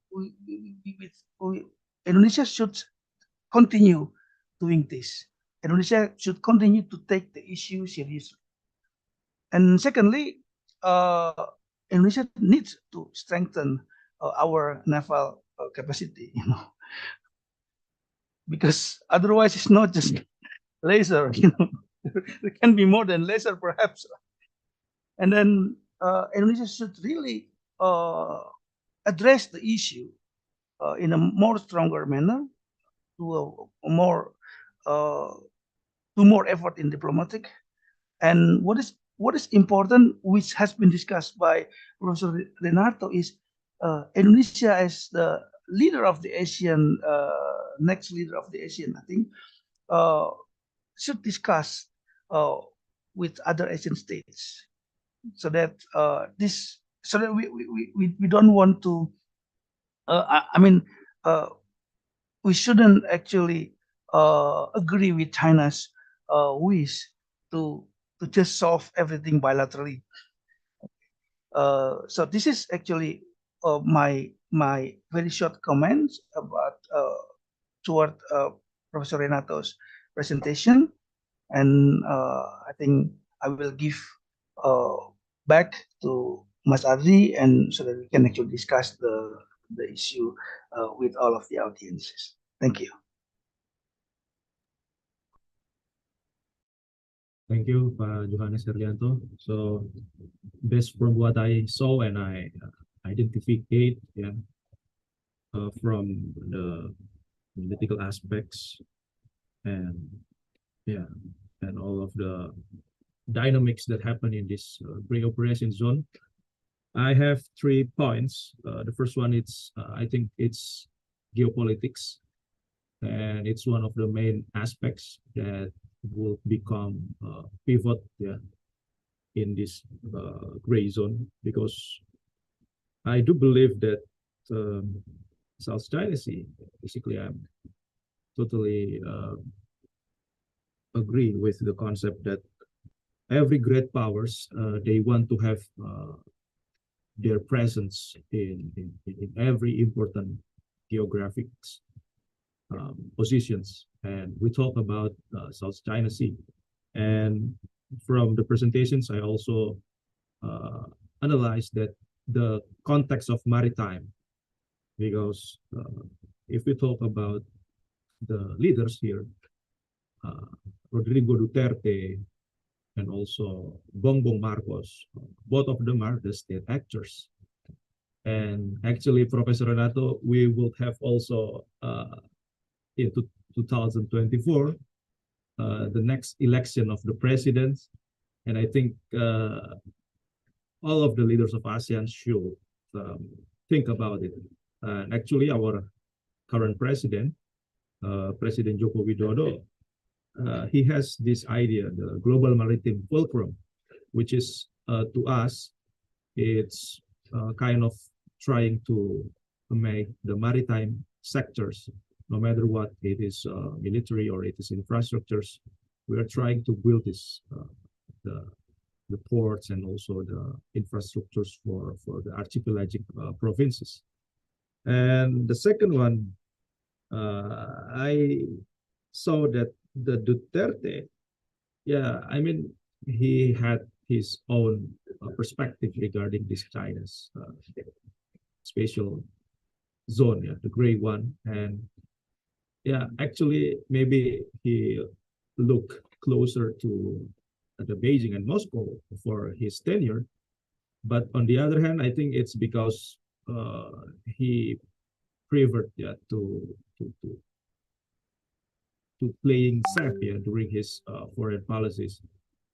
Indonesia should continue doing this. Indonesia should continue to take the issue seriously. And secondly, Indonesia needs to strengthen our naval capacity, because otherwise it's not just laser, There can be more than laser, perhaps. And then Indonesia should really address the issue in a more stronger manner, to a more effort in diplomatic. And what is important, which has been discussed by Professor Renato, is Indonesia as the leader of the ASEAN, next leader of the ASEAN, I think, should discuss with other Asian states, so that we don't want to. We shouldn't actually agree with China's wish to just solve everything bilaterally. So this is actually my very short comments about toward Professor Renato's presentation, and I think I will give back to Mas Adri, and so that we can actually discuss the issue with all of the audiences. Thank you. Thank you, Pak Johannes Herlianto. So, based from what I saw and I identified, from the political aspects and and all of the dynamics that happen in this pre-operation zone, I have 3 points. The first one, I think it's geopolitics, and it's one of the main aspects that will become pivot in this gray zone, because I do believe that South China Sea, basically, I'm totally agree with the concept that every great powers, they want to have their presence in every important geographic positions. And we talk about South China Sea. And from the presentations, I also analyzed that the context of maritime, because if we talk about the leaders here, Rodrigo Duterte and also Bongbong Marcos, both of them are the state actors. And actually, Professor Renato, we will have also in 2024 the next election of the president, and I think all of the leaders of ASEAN should think about it. Actually, our current president, President Joko Widodo, he has this idea, the global maritime fulcrum, which is to us, it's kind of trying to make the maritime sectors, no matter what it is, military or it is infrastructures, we are trying to build this, the ports and also the infrastructures for the archipelagic provinces. And the second one, I saw that the Duterte, I mean, he had his own perspective regarding this China's spatial zone, the gray one. And actually, maybe he looked closer to the Beijing and Moscow for his tenure. But on the other hand, I think it's because he preferred to to playing safe during his foreign policies.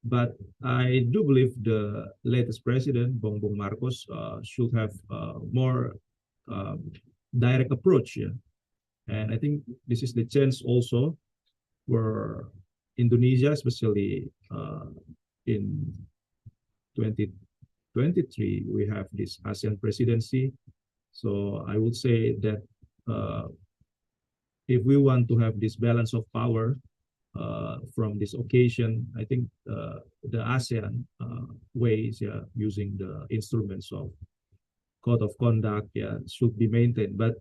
But I do believe the latest president, Bongbong Marcos, should have more direct approach. And I think this is the chance also for Indonesia, especially in 2023, we have this ASEAN presidency. So I would say that if we want to have this balance of power from this occasion, I think the ASEAN ways, using the instruments of code of conduct, should be maintained. But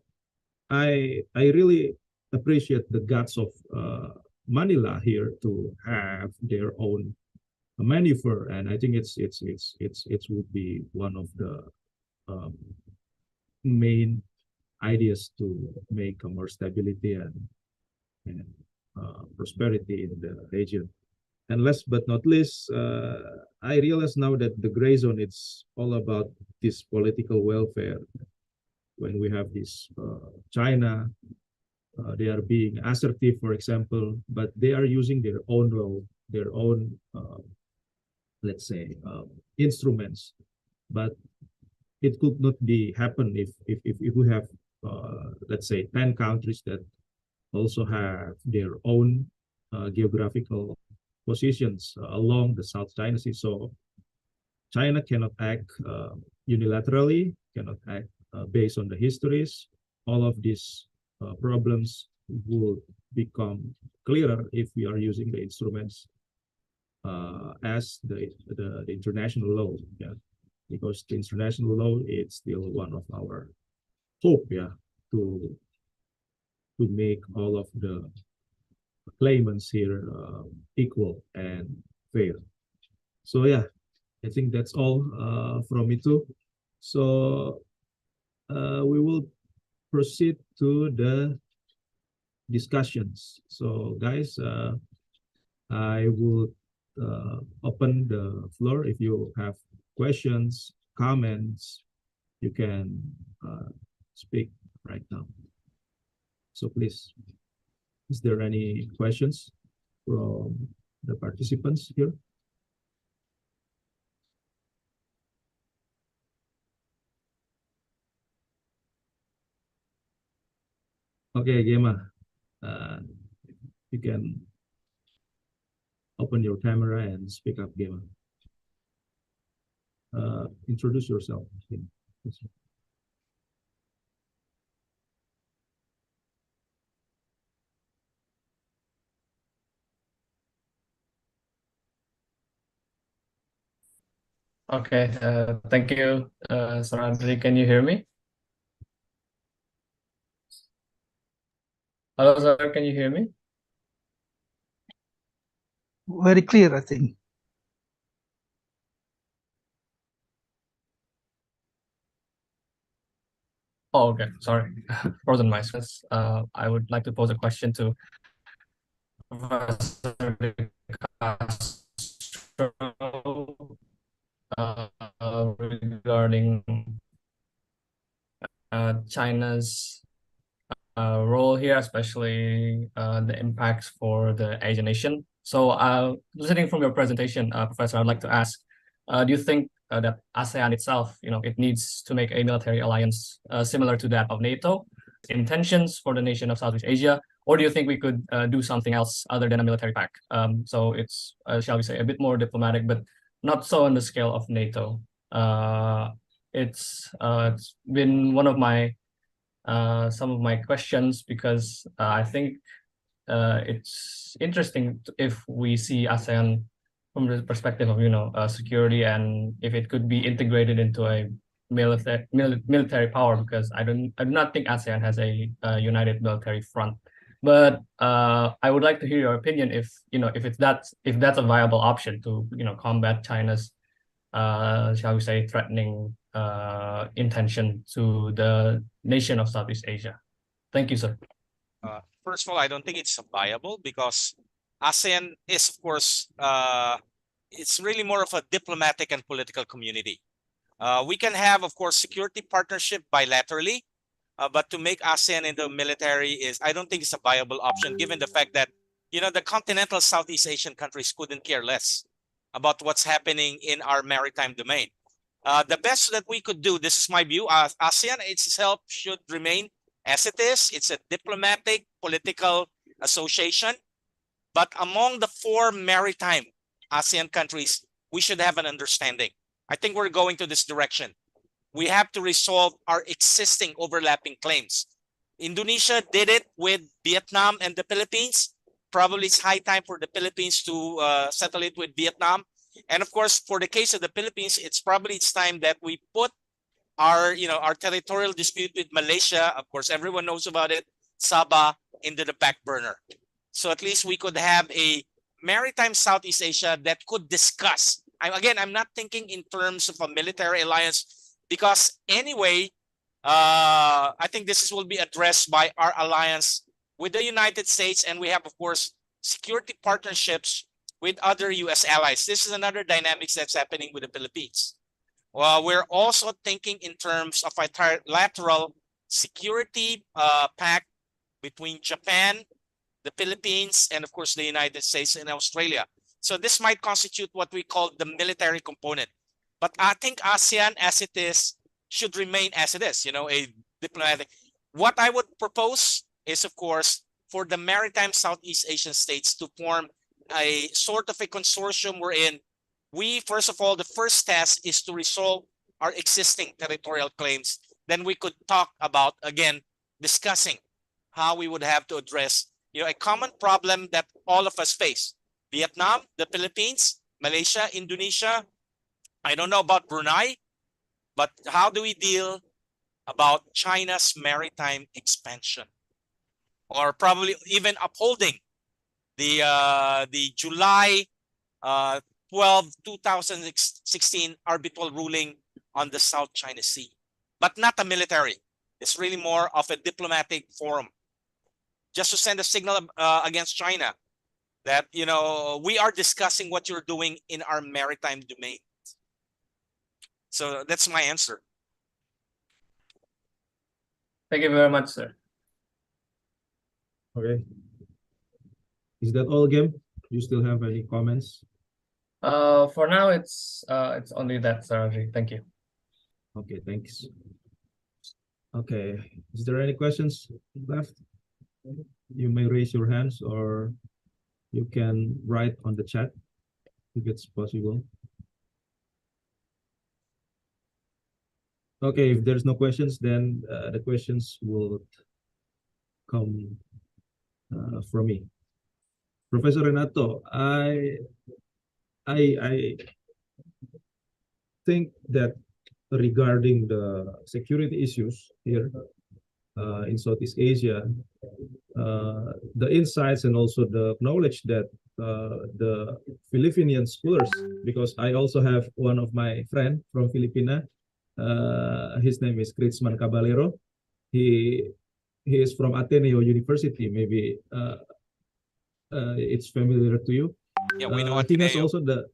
I really appreciate the guts of Manila here to have their own maneuver, and I think it would be one of the main ideas to make more stability and prosperity in the region. And last but not least, I realize now that the gray zone, it's all about this political welfare. When we have this China, they are being assertive, for example, but they are using their own law, their own, let's say, instruments. But it could not be happen if we have, let's say, 10 countries that also have their own geographical positions along the South China Sea. So China cannot act unilaterally, cannot act based on the histories. All of these problems will become clearer if we are using the instruments as the international law, because the international law is still one of our hope, to make all of the claimants here equal and fair. So I think that's all from me too. So we will proceed to the discussions. So guys, I will open the floor. If you have questions, comments, you can speak right now. So please, is there any questions from the participants here? Okay, Gemma, you can open your camera and speak up, Gemma. Introduce yourself. Okay, thank you, Sir Andri. Can you hear me? Hello, sir, can you hear me? Very clear, I think. Oh, okay, sorry, frozen my sense. I would like to pose a question to Professor De Castro regarding China's role here, especially the impacts for the Asian nation. So, listening from your presentation, Professor, I'd like to ask, do you think that ASEAN itself, it needs to make a military alliance similar to that of NATO, intentions for the nation of Southeast Asia, or do you think we could do something else other than a military pact? So it's, shall we say, a bit more diplomatic, but not so on the scale of NATO. It's been one of my some of my questions, because I think it's interesting if we see ASEAN from the perspective of security, and if it could be integrated into a military power, because I do not think ASEAN has a united military front. But I would like to hear your opinion if that's a viable option to combat China's shall we say threatening intention to the nation of Southeast Asia. Thank you, sir. First of all, I don't think it's viable, because ASEAN is, of course, it's really more of a diplomatic and political community. We can have, of course, security partnership bilaterally, but to make ASEAN into military I don't think it's a viable option, given the fact that you know, the continental Southeast Asian countries couldn't care less about what's happening in our maritime domain. The best that we could do, this is my view, ASEAN itself should remain as it is. It's a diplomatic, political association. But among the 4 maritime ASEAN countries, we should have an understanding. I think we're going to this direction. We have to resolve our existing overlapping claims. Indonesia did it with Vietnam and the Philippines. Probably it's high time for the Philippines to settle it with Vietnam. And of course, for the case of the Philippines, it's time that we put our, our territorial dispute with Malaysia. Of course, everyone knows about it. Sabah into the back burner. So at least we could have a maritime Southeast Asia that could discuss. I'm not thinking in terms of a military alliance, because anyway, I think this will be addressed by our alliance with the United States, and we have, of course, security partnerships with other U.S. allies. This is another dynamics that's happening with the Philippines. Well, we're also thinking in terms of a trilateral security pact between Japan, the Philippines, and of course the United States and Australia. So this might constitute what we call the military component. But I think ASEAN as it is should remain as it is, a diplomatic. What I would propose is, of course, for the maritime Southeast Asian states to form a sort of a consortium wherein we, first of all, the first task is to resolve our existing territorial claims. Then we could talk about, again, discussing how we would have to address, a common problem that all of us face. Vietnam, the Philippines, Malaysia, Indonesia. I don't know about Brunei, but how do we deal about China's maritime expansion? Or probably even upholding the July 12, 2016 arbitral ruling on the South China Sea, but not a military. It's really more of a diplomatic forum, just to send a signal against China that, we are discussing what you're doing in our maritime domain. So that's my answer. Thank you very much, sir. Okay. Is that all, Game? You still have any comments? For now, it's only that, Sir Raji. Thank you. Okay, thanks. Okay, is there any questions left? You may raise your hands or you can write on the chat if it's possible. Okay, if there's no questions, then the questions will come from me. Professor Renato, I think that regarding the security issues here in Southeast Asia, the insights and also the knowledge that the Filipinian scholars, because I also have one of my friend from Filipina, his name is Kritzman Caballero. He is from Ateneo University. Maybe it's familiar to you. Yeah, we know He has Ateneo. also the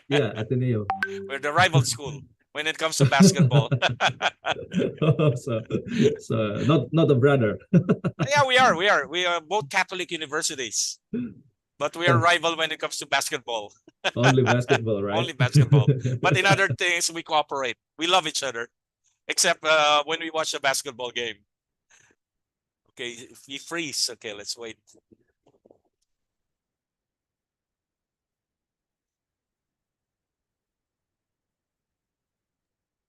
Ateneo. We're the rival school when it comes to basketball. so not a brother. Yeah, we are. We are both Catholic universities, but we are rival when it comes to basketball. Only basketball, right? Only basketball. But in other things, we cooperate. We love each other, except when we watch a basketball game. Okay, if we freeze. Okay, let's wait.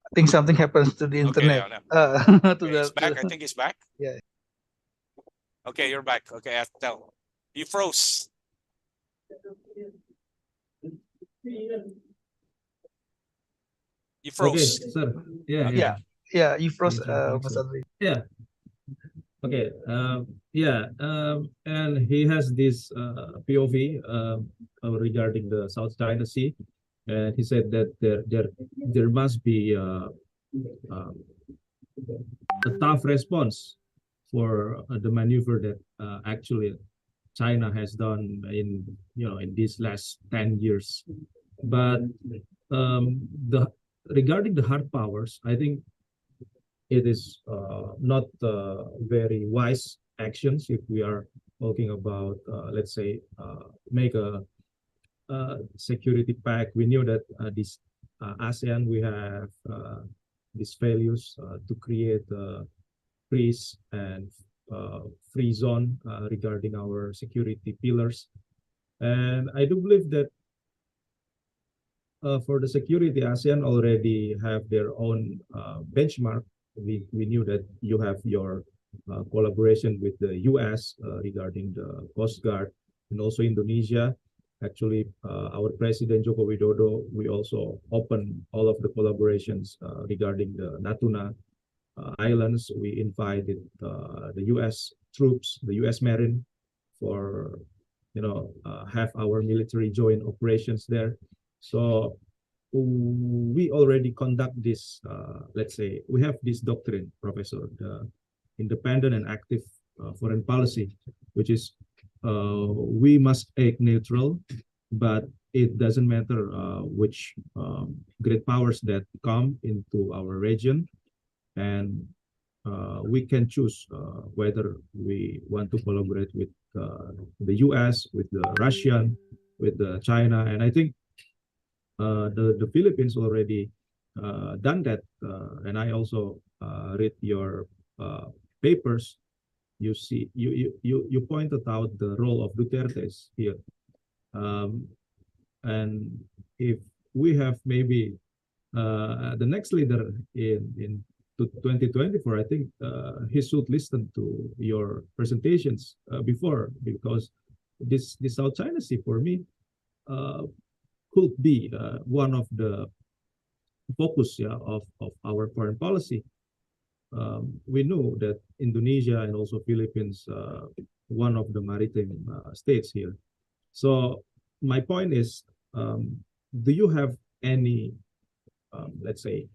I think something happens to the internet. Okay, To it's the, back. I think it's back. Yeah. Okay, you're back. Okay, I have to tell. You froze. You froze. Okay, sir. Yeah. yeah, you froze, Yeah, Mas Adri. Yeah. Okay. And he has this POV regarding the South China Sea, and he said that there must be a tough response for the maneuver that actually China has done in these last 10 years. But regarding the hard powers, I think it is not very wise actions if we are talking about, let's say, make a security pact. We knew that this ASEAN, we have these values to create peace and free zone regarding our security pillars. And I do believe that for the security, ASEAN already have their own benchmark. We knew that you have your collaboration with the US regarding the Coast Guard, and also Indonesia. Actually, our President Joko Widodo, we also open all of the collaborations regarding the Natuna Islands. We invited the US troops, the US Marine, for have our military joint operations there. So we already conduct this, let's say, we have this doctrine, Professor, the independent and active foreign policy, which is we must act neutral, but it doesn't matter which great powers that come into our region, and we can choose whether we want to collaborate with the US, with the Russian, with the China, and I think the Philippines already done that, and I also read your papers. You see, you pointed out the role of Duterte here, and if we have maybe the next leader in 2024, I think he should listen to your presentations before, because this South China Sea for me could be one of the focus of our foreign policy. We know that Indonesia and also Philippines, one of the maritime states here. So my point is, do you have any, let's say,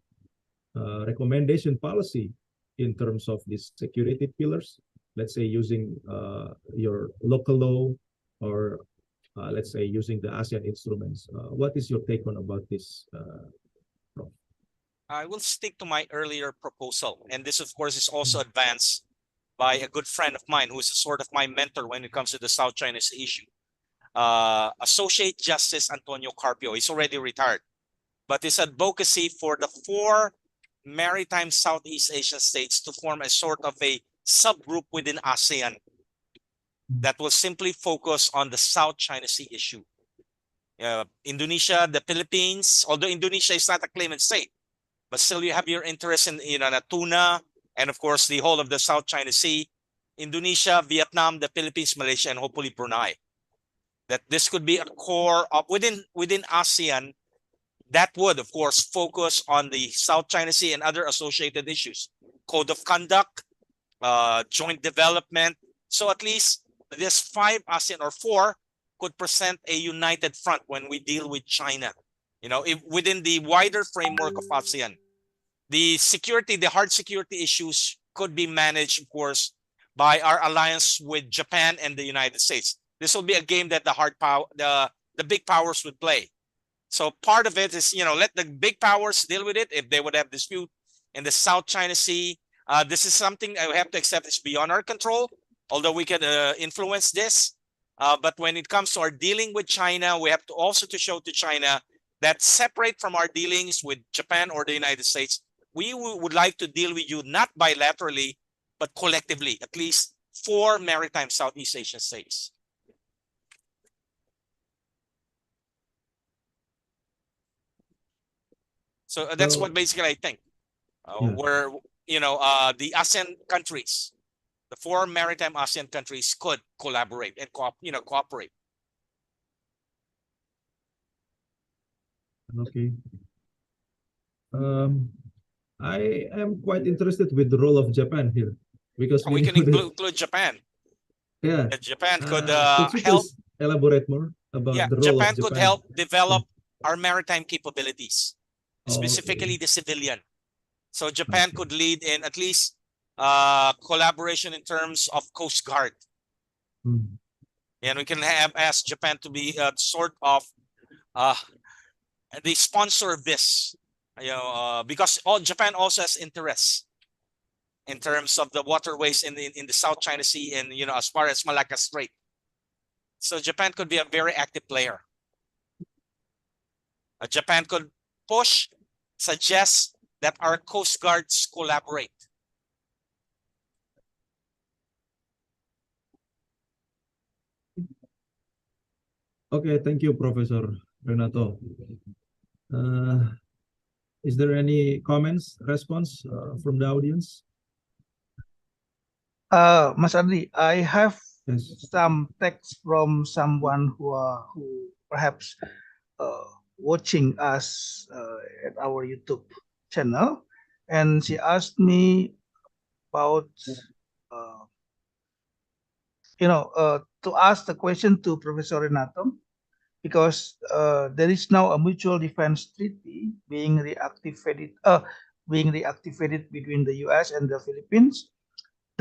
recommendation policy in terms of these security pillars? Let's say using your local law, or let's say using the ASEAN instruments. What is your take on about this? I will stick to my earlier proposal, and this, of course, is also advanced by a good friend of mine who is a sort of my mentor when it comes to the South China Sea issue. Associate Justice Antonio Carpio. He's already retired, but his advocacy for the 4 maritime Southeast Asian states to form a sort of a subgroup within ASEAN that will simply focus on the South China Sea issue. Indonesia, the Philippines, although Indonesia is not a claimant state, but still you have your interest in Natuna, and of course the whole of the South China Sea, Indonesia, Vietnam, the Philippines, Malaysia, and hopefully Brunei. That this could be a core of within ASEAN that would, of course, focus on the South China Sea and other associated issues, code of conduct, joint development. So at least this 5 ASEAN or 4 could present a united front when we deal with China. If within the wider framework of ASEAN, the hard security issues could be managed, of course, by our alliance with Japan and the United States. This will be a game that the big powers would play. So part of it is, let the big powers deal with it if they would have dispute in the South China Sea. This is something I have to accept is beyond our control, although we can influence this. But when it comes to our dealing with China, we have to also to show to China that separate from our dealings with Japan or the United States, we would like to deal with you not bilaterally, but collectively, at least 4 maritime Southeast Asian states. So that's what basically I think. Where the ASEAN countries, the 4 maritime ASEAN countries could collaborate and cooperate. Okay. I am quite interested with the role of Japan here, because we can include Japan. Yeah. Japan could could you help. please elaborate more about the role Japan of Japan? could help develop our maritime capabilities, specifically okay. the civilian. So Japan could lead in at least collaboration in terms of Coast Guard. And we can ask Japan to be sort of the sponsor of this, because Japan also has interests. in terms of the waterways in the South China Sea and, you know, as far as Malacca Strait. So Japan could be a very active player. Japan could push, suggest that our coast guards collaborate. Okay, thank you, Professor Renato. Is there any comments, response from the audience? Mas Adri, I have Yes. some text from someone who perhaps watching us at our YouTube channel, and she asked me about to ask the question to Professor Renato, because there is now a mutual defense treaty being reactivated between the US and the Philippines.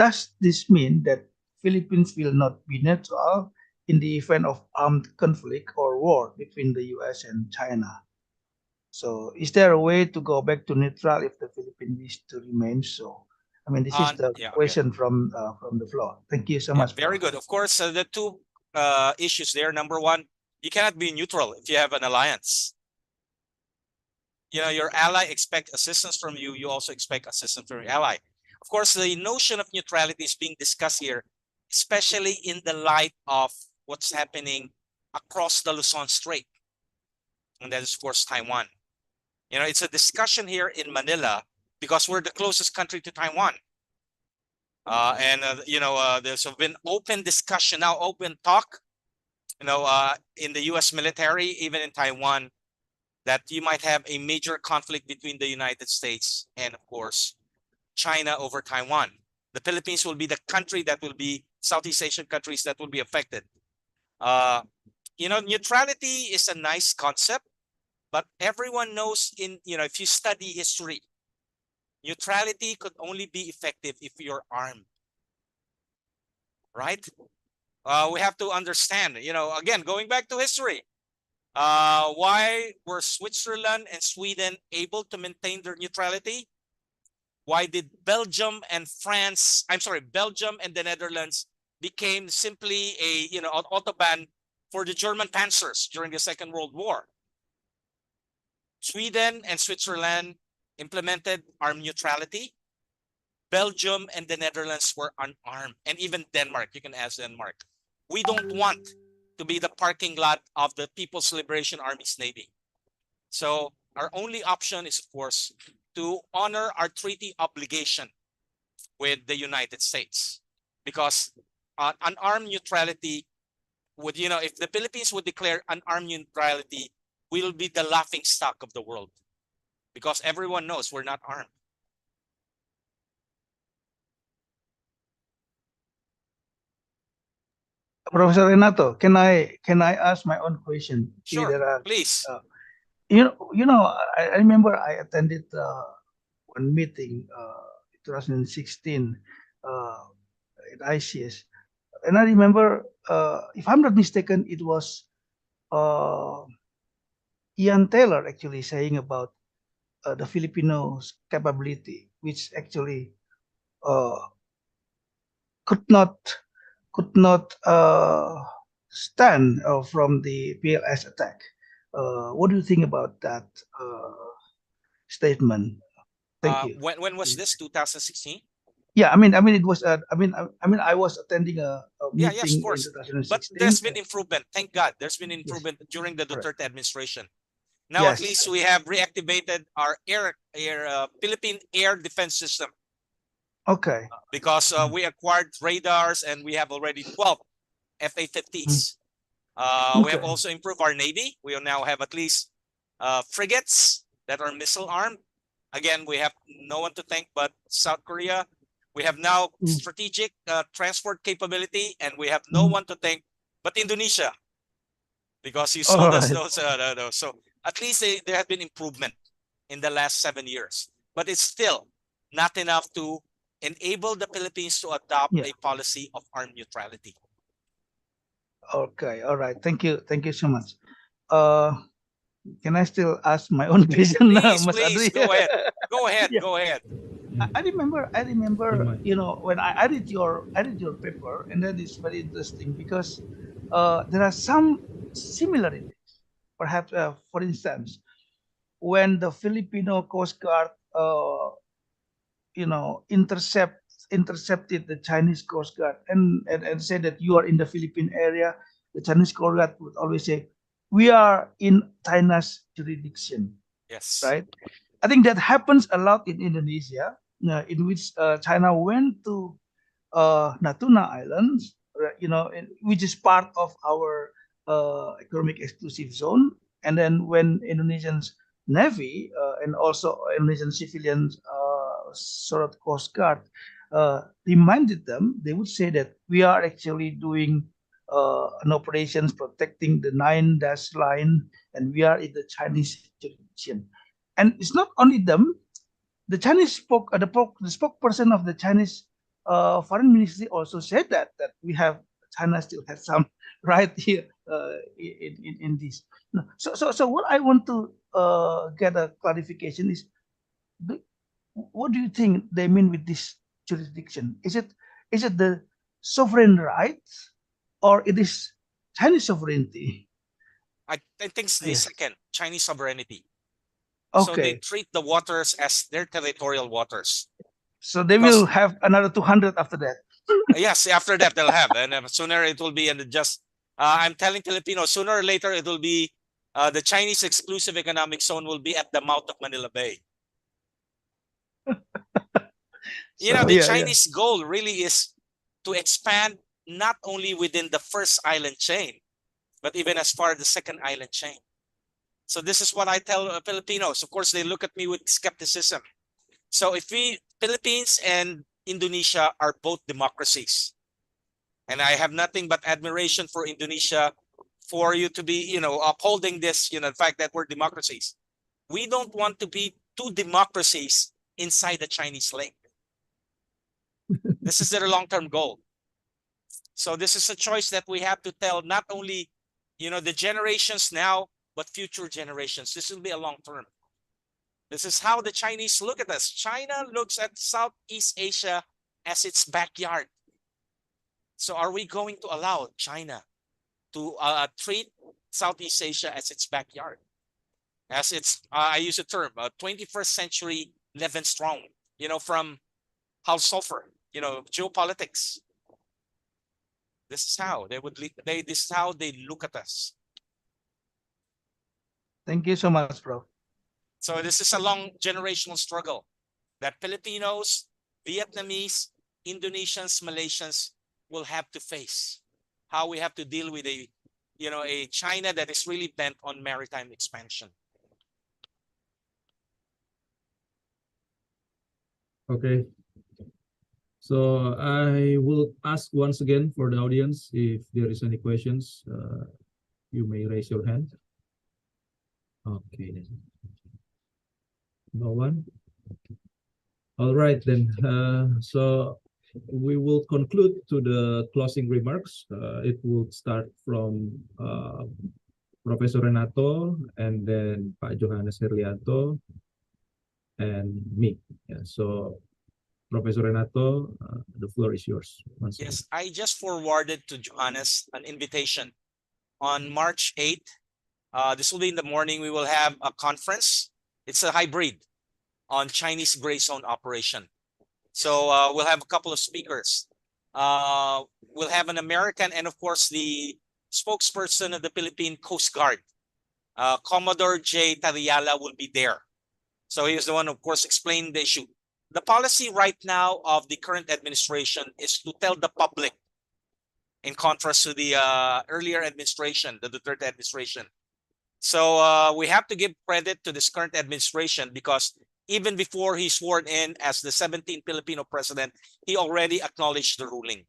Does this mean that Philippines will not be neutral in the event of armed conflict or war between the US and China? So is there a way to go back to neutral if the Philippines wish to remain so? I mean, this is the Yeah, okay. question from the floor. Thank you so Yeah, much. very good. Of course, the two issues there. Number one, you cannot be neutral if you have an alliance. You know, your ally expects assistance from you. You also expect assistance from your ally. Of course, the notion of neutrality is being discussed here, especially in the light of what's happening across the Luzon Strait. And that is, of course, Taiwan. You know, it's a discussion here in Manila because we're the closest country to Taiwan. There's been open discussion now, open talk, in the US military, even in Taiwan, that you might have a major conflict between the United States and, of course, China over Taiwan. The Philippines will be the country that will be, Southeast Asian countries that will be affected. Neutrality is a nice concept, but everyone knows if you study history, neutrality could only be effective if you're armed, right? We have to understand, again, going back to history, why were Switzerland and Sweden able to maintain their neutrality? Why did Belgium and the Netherlands became simply an autobahn for the German panzers during the Second World War? Sweden and Switzerland implemented armed neutrality. Belgium and the Netherlands were unarmed, and even Denmark. You can ask Denmark. We don't want to be the parking lot of the People's Liberation Army's Navy. So our only option is, of course, to honor our treaty obligation with the United States, because unarmed neutrality would, if the Philippines would declare unarmed neutrality, we'll be the laughing stock of the world, because everyone knows we're not armed. Professor Renato, can I ask my own question? Sure, please. I remember I attended one meeting in 2016 at ICS, and I remember, if I'm not mistaken, it was Ian Taylor actually saying about the Filipinos' capability, which actually could not stand from the PLS attack. What do you think about that statement? Thank you. When was this? 2016? Yeah, I mean, it was. I was attending a meeting yes, of course. in 2016. But there's been improvement. Thank God, there's been improvement during the Duterte administration. Now, at least we have reactivated our Philippine air defense system. Okay. Because we acquired radars, and we have already 12 FA-50s. We have also improved our Navy. We now have at least frigates that are missile armed. Again, we have no one to thank but South Korea. We have now strategic transport capability, and we have no one to thank but Indonesia, because you sold us those. So at least there has been improvement in the last 7 years, but it's still not enough to enable the Philippines to adopt a policy of armed neutrality. Okay, all right. Thank you so much. Can I still ask my own question now, Please, go ahead. Go ahead. I remember, Remind. you know, when I read your paper, and that is very interesting because there are some similarities. Perhaps, for instance, when the Filipino Coast Guard, you know, intercepted the Chinese Coast Guard and said that you are in the Philippine area, the Chinese Coast Guard would always say, "We are in China's jurisdiction," Yes. right? I think that happens a lot in Indonesia, in which China went to Natuna Islands, you know, which is part of our economic exclusive zone. And then when Indonesians Navy and also Indonesian civilians, sort of Coast Guard, reminded them, they would say that we are actually doing an operations protecting the 9-dash line, and we are in the Chinese jurisdiction. And it's not only them. The Chinese the spokesperson of the Chinese foreign ministry also said that we have China still has some right here in this. So what I want to get a clarification is, what do you think they mean with this jurisdiction? Is it the sovereign rights, or it is Chinese sovereignty? I think it's the Yes. second, Chinese sovereignty. So they Okay, treat the waters as their territorial waters. so they Because- will have another 200 after that. Yes, after that they'll have, and sooner it will be, and just I'm telling Filipinos, sooner or later it will be the Chinese exclusive economic zone will be at the mouth of Manila Bay. You know, So, the yeah, yeah. Chinese goal really is to expand not only within the first island chain, but even as far as the second island chain. So this is what I tell Filipinos. Of course, they look at me with skepticism. So if Philippines and Indonesia are both democracies, and I have nothing but admiration for Indonesia for you to be, you know, upholding this, you know, the fact that we're democracies. We don't want to be two democracies inside the Chinese lake. This is their long-term goal. So this is a choice that we have to tell not only, you know, the generations now, but future generations. This will be a long term. This is how the Chinese look at us. China looks at Southeast Asia as its backyard. So are we going to allow China to treat Southeast Asia as its backyard? As its, I use a term, 21st century Levin Strong, you know, from Hal Sulfur, you know, geopolitics. This is how they would this is how they look at us. Thank you so much, bro. So this is a long generational struggle that Filipinos, Vietnamese, Indonesians, Malaysians will have to face. How we have to deal with a, you know, a China that is really bent on maritime expansion. Okay. So I will ask once again for the audience, if there is any questions, you may raise your hand. Okay. No one? All right then. So we will conclude to the closing remarks. It will start from Professor Renato, and then Pak Johannes Herlianto, and me. Yeah, so Professor Renato, the floor is yours. Once Yes, I just forwarded to Johannes an invitation on March 8th. This will be in the morning. We will have a conference. It's a hybrid on Chinese gray zone operation. So we'll have a couple of speakers. We'll have an American and of course the spokesperson of the Philippine Coast Guard. Commodore J. Tariala will be there. So he is the one, of course, explaining the issue. The policy right now of the current administration is to tell the public, in contrast to the earlier administration, the Duterte administration. So we have to give credit to this current administration because even before he sworn in as the 17th Filipino president, he already acknowledged the ruling.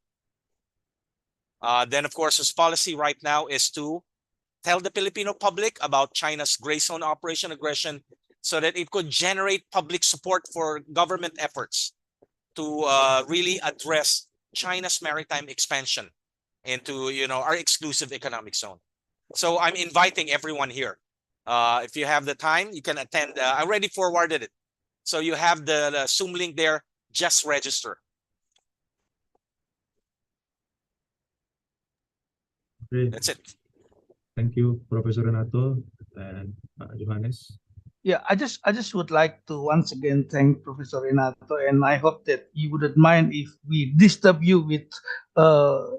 Then, of course, his policy right now is to tell the Filipino public about China's gray zone operation aggression so that it could generate public support for government efforts to really address China's maritime expansion into, you know, our exclusive economic zone. So I'm inviting everyone here. If you have the time, you can attend. I already forwarded it. So you have the Zoom link there. Just register. Okay, That's it. thank you, Professor Renato and Johannes. Yeah, I just would like to once again thank Professor Renato, and I hope that you wouldn't mind if we disturb you with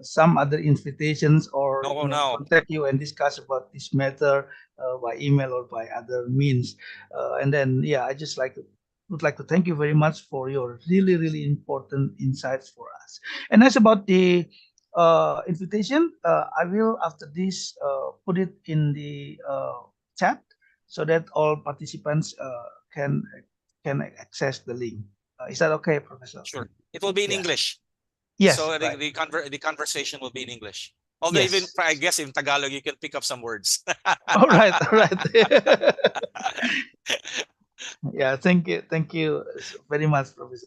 some other invitations or No, no. contact you and discuss about this matter by email or by other means. And then yeah, I just would like to thank you very much for your really important insights for us. And as about the invitation, I will after this put it in the chat so that all participants can access the link. Is that okay, Professor? Sure. It will be in Yeah. English. Yes. So right. the conversation will be in English. Although Yes. even I guess in Tagalog you can pick up some words. All right. All right. Yeah. Thank you. Thank you very much, Professor.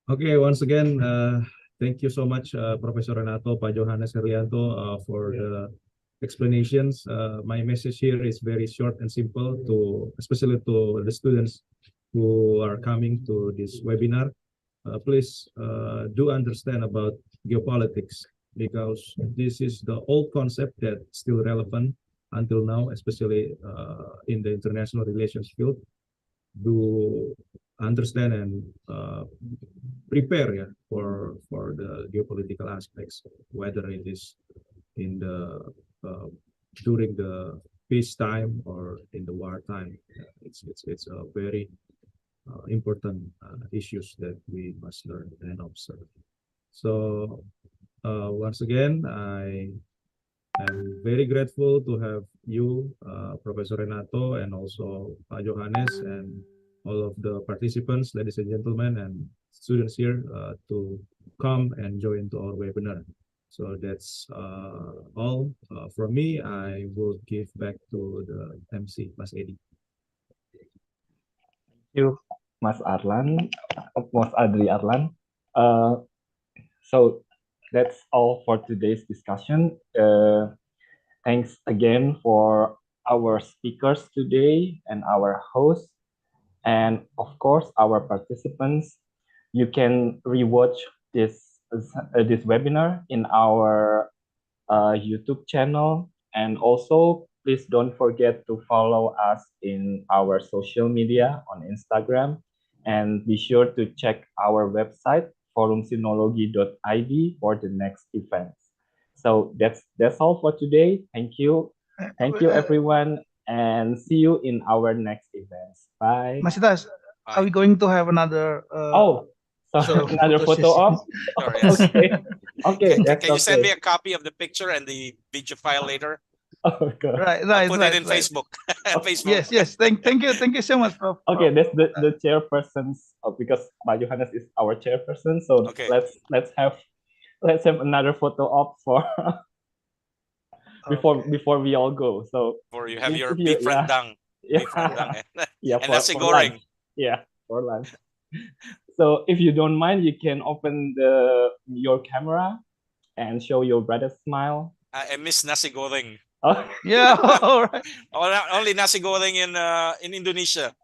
Okay, once again, thank you so much, Professor Renato, Pak Johannes Herianto, for the explanations. My message here is very short and simple, especially to the students who are coming to this webinar. Please do understand about geopolitics, because this is the old concept that's still relevant until now, especially in the international relations field. Do understand and prepare for the geopolitical aspects, whether it is in the during the peacetime or in the wartime. It's a very important issues that we must learn and observe. So once again, I am very grateful to have you, Professor Renato, and also Pak Johannes, and all of the participants, ladies and gentlemen, and students here to come and join to our webinar. So that's all from me. I will give back to the MC, Mas Edi. Thank you, Mas Adli Arlan. So that's all for today's discussion. Thanks again for our speakers today and our hosts, and of course our participants. You can rewatch this webinar in our YouTube channel, and also please don't forget to follow us in our social media on Instagram, and be sure to check our website forumsinology.id for the next events. So that's all for today. Thank you everyone, and see you in our next events. Bye. Mas Itas, are we going to have another? So another photo op. Sure, yes. Okay. Can you send me a copy of the picture and the video file later? Oh God. Right. I'll put it in Facebook. Facebook. Yes. Thank you so much, Prof. Okay, that's the chairpersons, because Pak Johannes is our chairperson. So Okay. let's have another photo op for before we all go. So Or you have your if you- beef rendang. yeah, Beef rendang. yeah, And for nasi goreng. lunch. Yeah, for lunch. So if you don't mind, you can open your camera and show your brother smile. I miss nasi goreng. Oh, Yeah. All right. Only nasi goreng in Indonesia,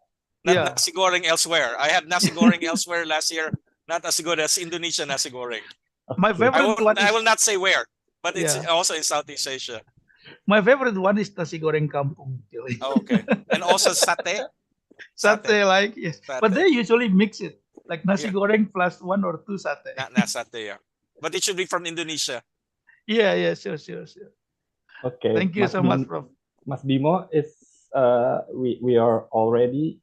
not Yeah. nasi goreng elsewhere. I had nasi goreng elsewhere last year, not as good as Indonesia nasi goreng. My favorite one I is will not say where, but it's Yeah. also in Southeast Asia. my favorite one is nasi goreng kampung. Actually. Oh, okay. And also sate. Satay, like yes, but Satay. they usually mix it like nasi Yeah. goreng plus 1 or 2 satay. Not sate, yeah. But it should be from Indonesia. Yeah, sure. okay. Thank you so much, Prof. Mas Bimo is we are already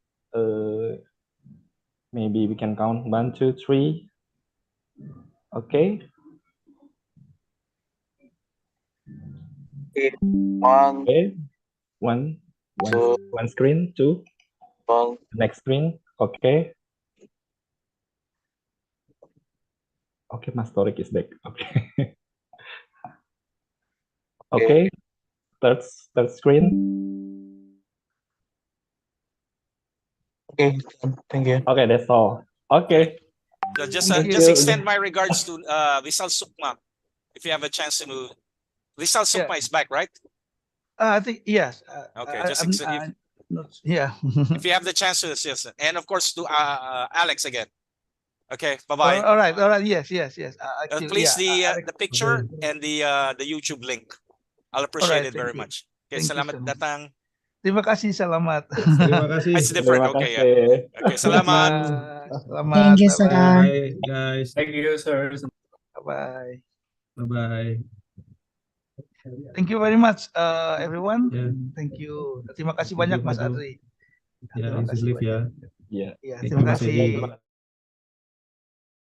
maybe we can count 1, 2, 3. Okay. One, Okay. One screen, 2. one. Next screen. Okay. Okay, Mas Torik is back. Okay. Okay. Third screen. Okay, thank you. Okay, that's all. Okay. So just Thank just you. extend my regards to Rizal Sukma. If you have a chance to Rizal Sukma is back, right? I think yes. Okay, I- just I'm- extend. Yeah. If you have the chance to assist, and of course to Alex again. Okay, bye-bye. All right. Yes. Actually, Please yeah, the picture and the YouTube link. I'll appreciate it thank very you. much. Okay, Thank you salamat so much. datang. Terima kasih, salamat. Terima kasih. It's different. Terima Okay, yeah. kasih. Okay, salamat. Selamat. Thank you, Bye-bye. sir. Bye guys. Thank you, sir. Bye-bye. Bye bye. Thank you very much, everyone. Yeah. Thank you. Terima kasih Thank banyak, you, Mas Fadul. Adri. Ya, Terima Mrs. kasih Liv ya. Ya. Ya, Thank terima you, Mas Edi. kasih.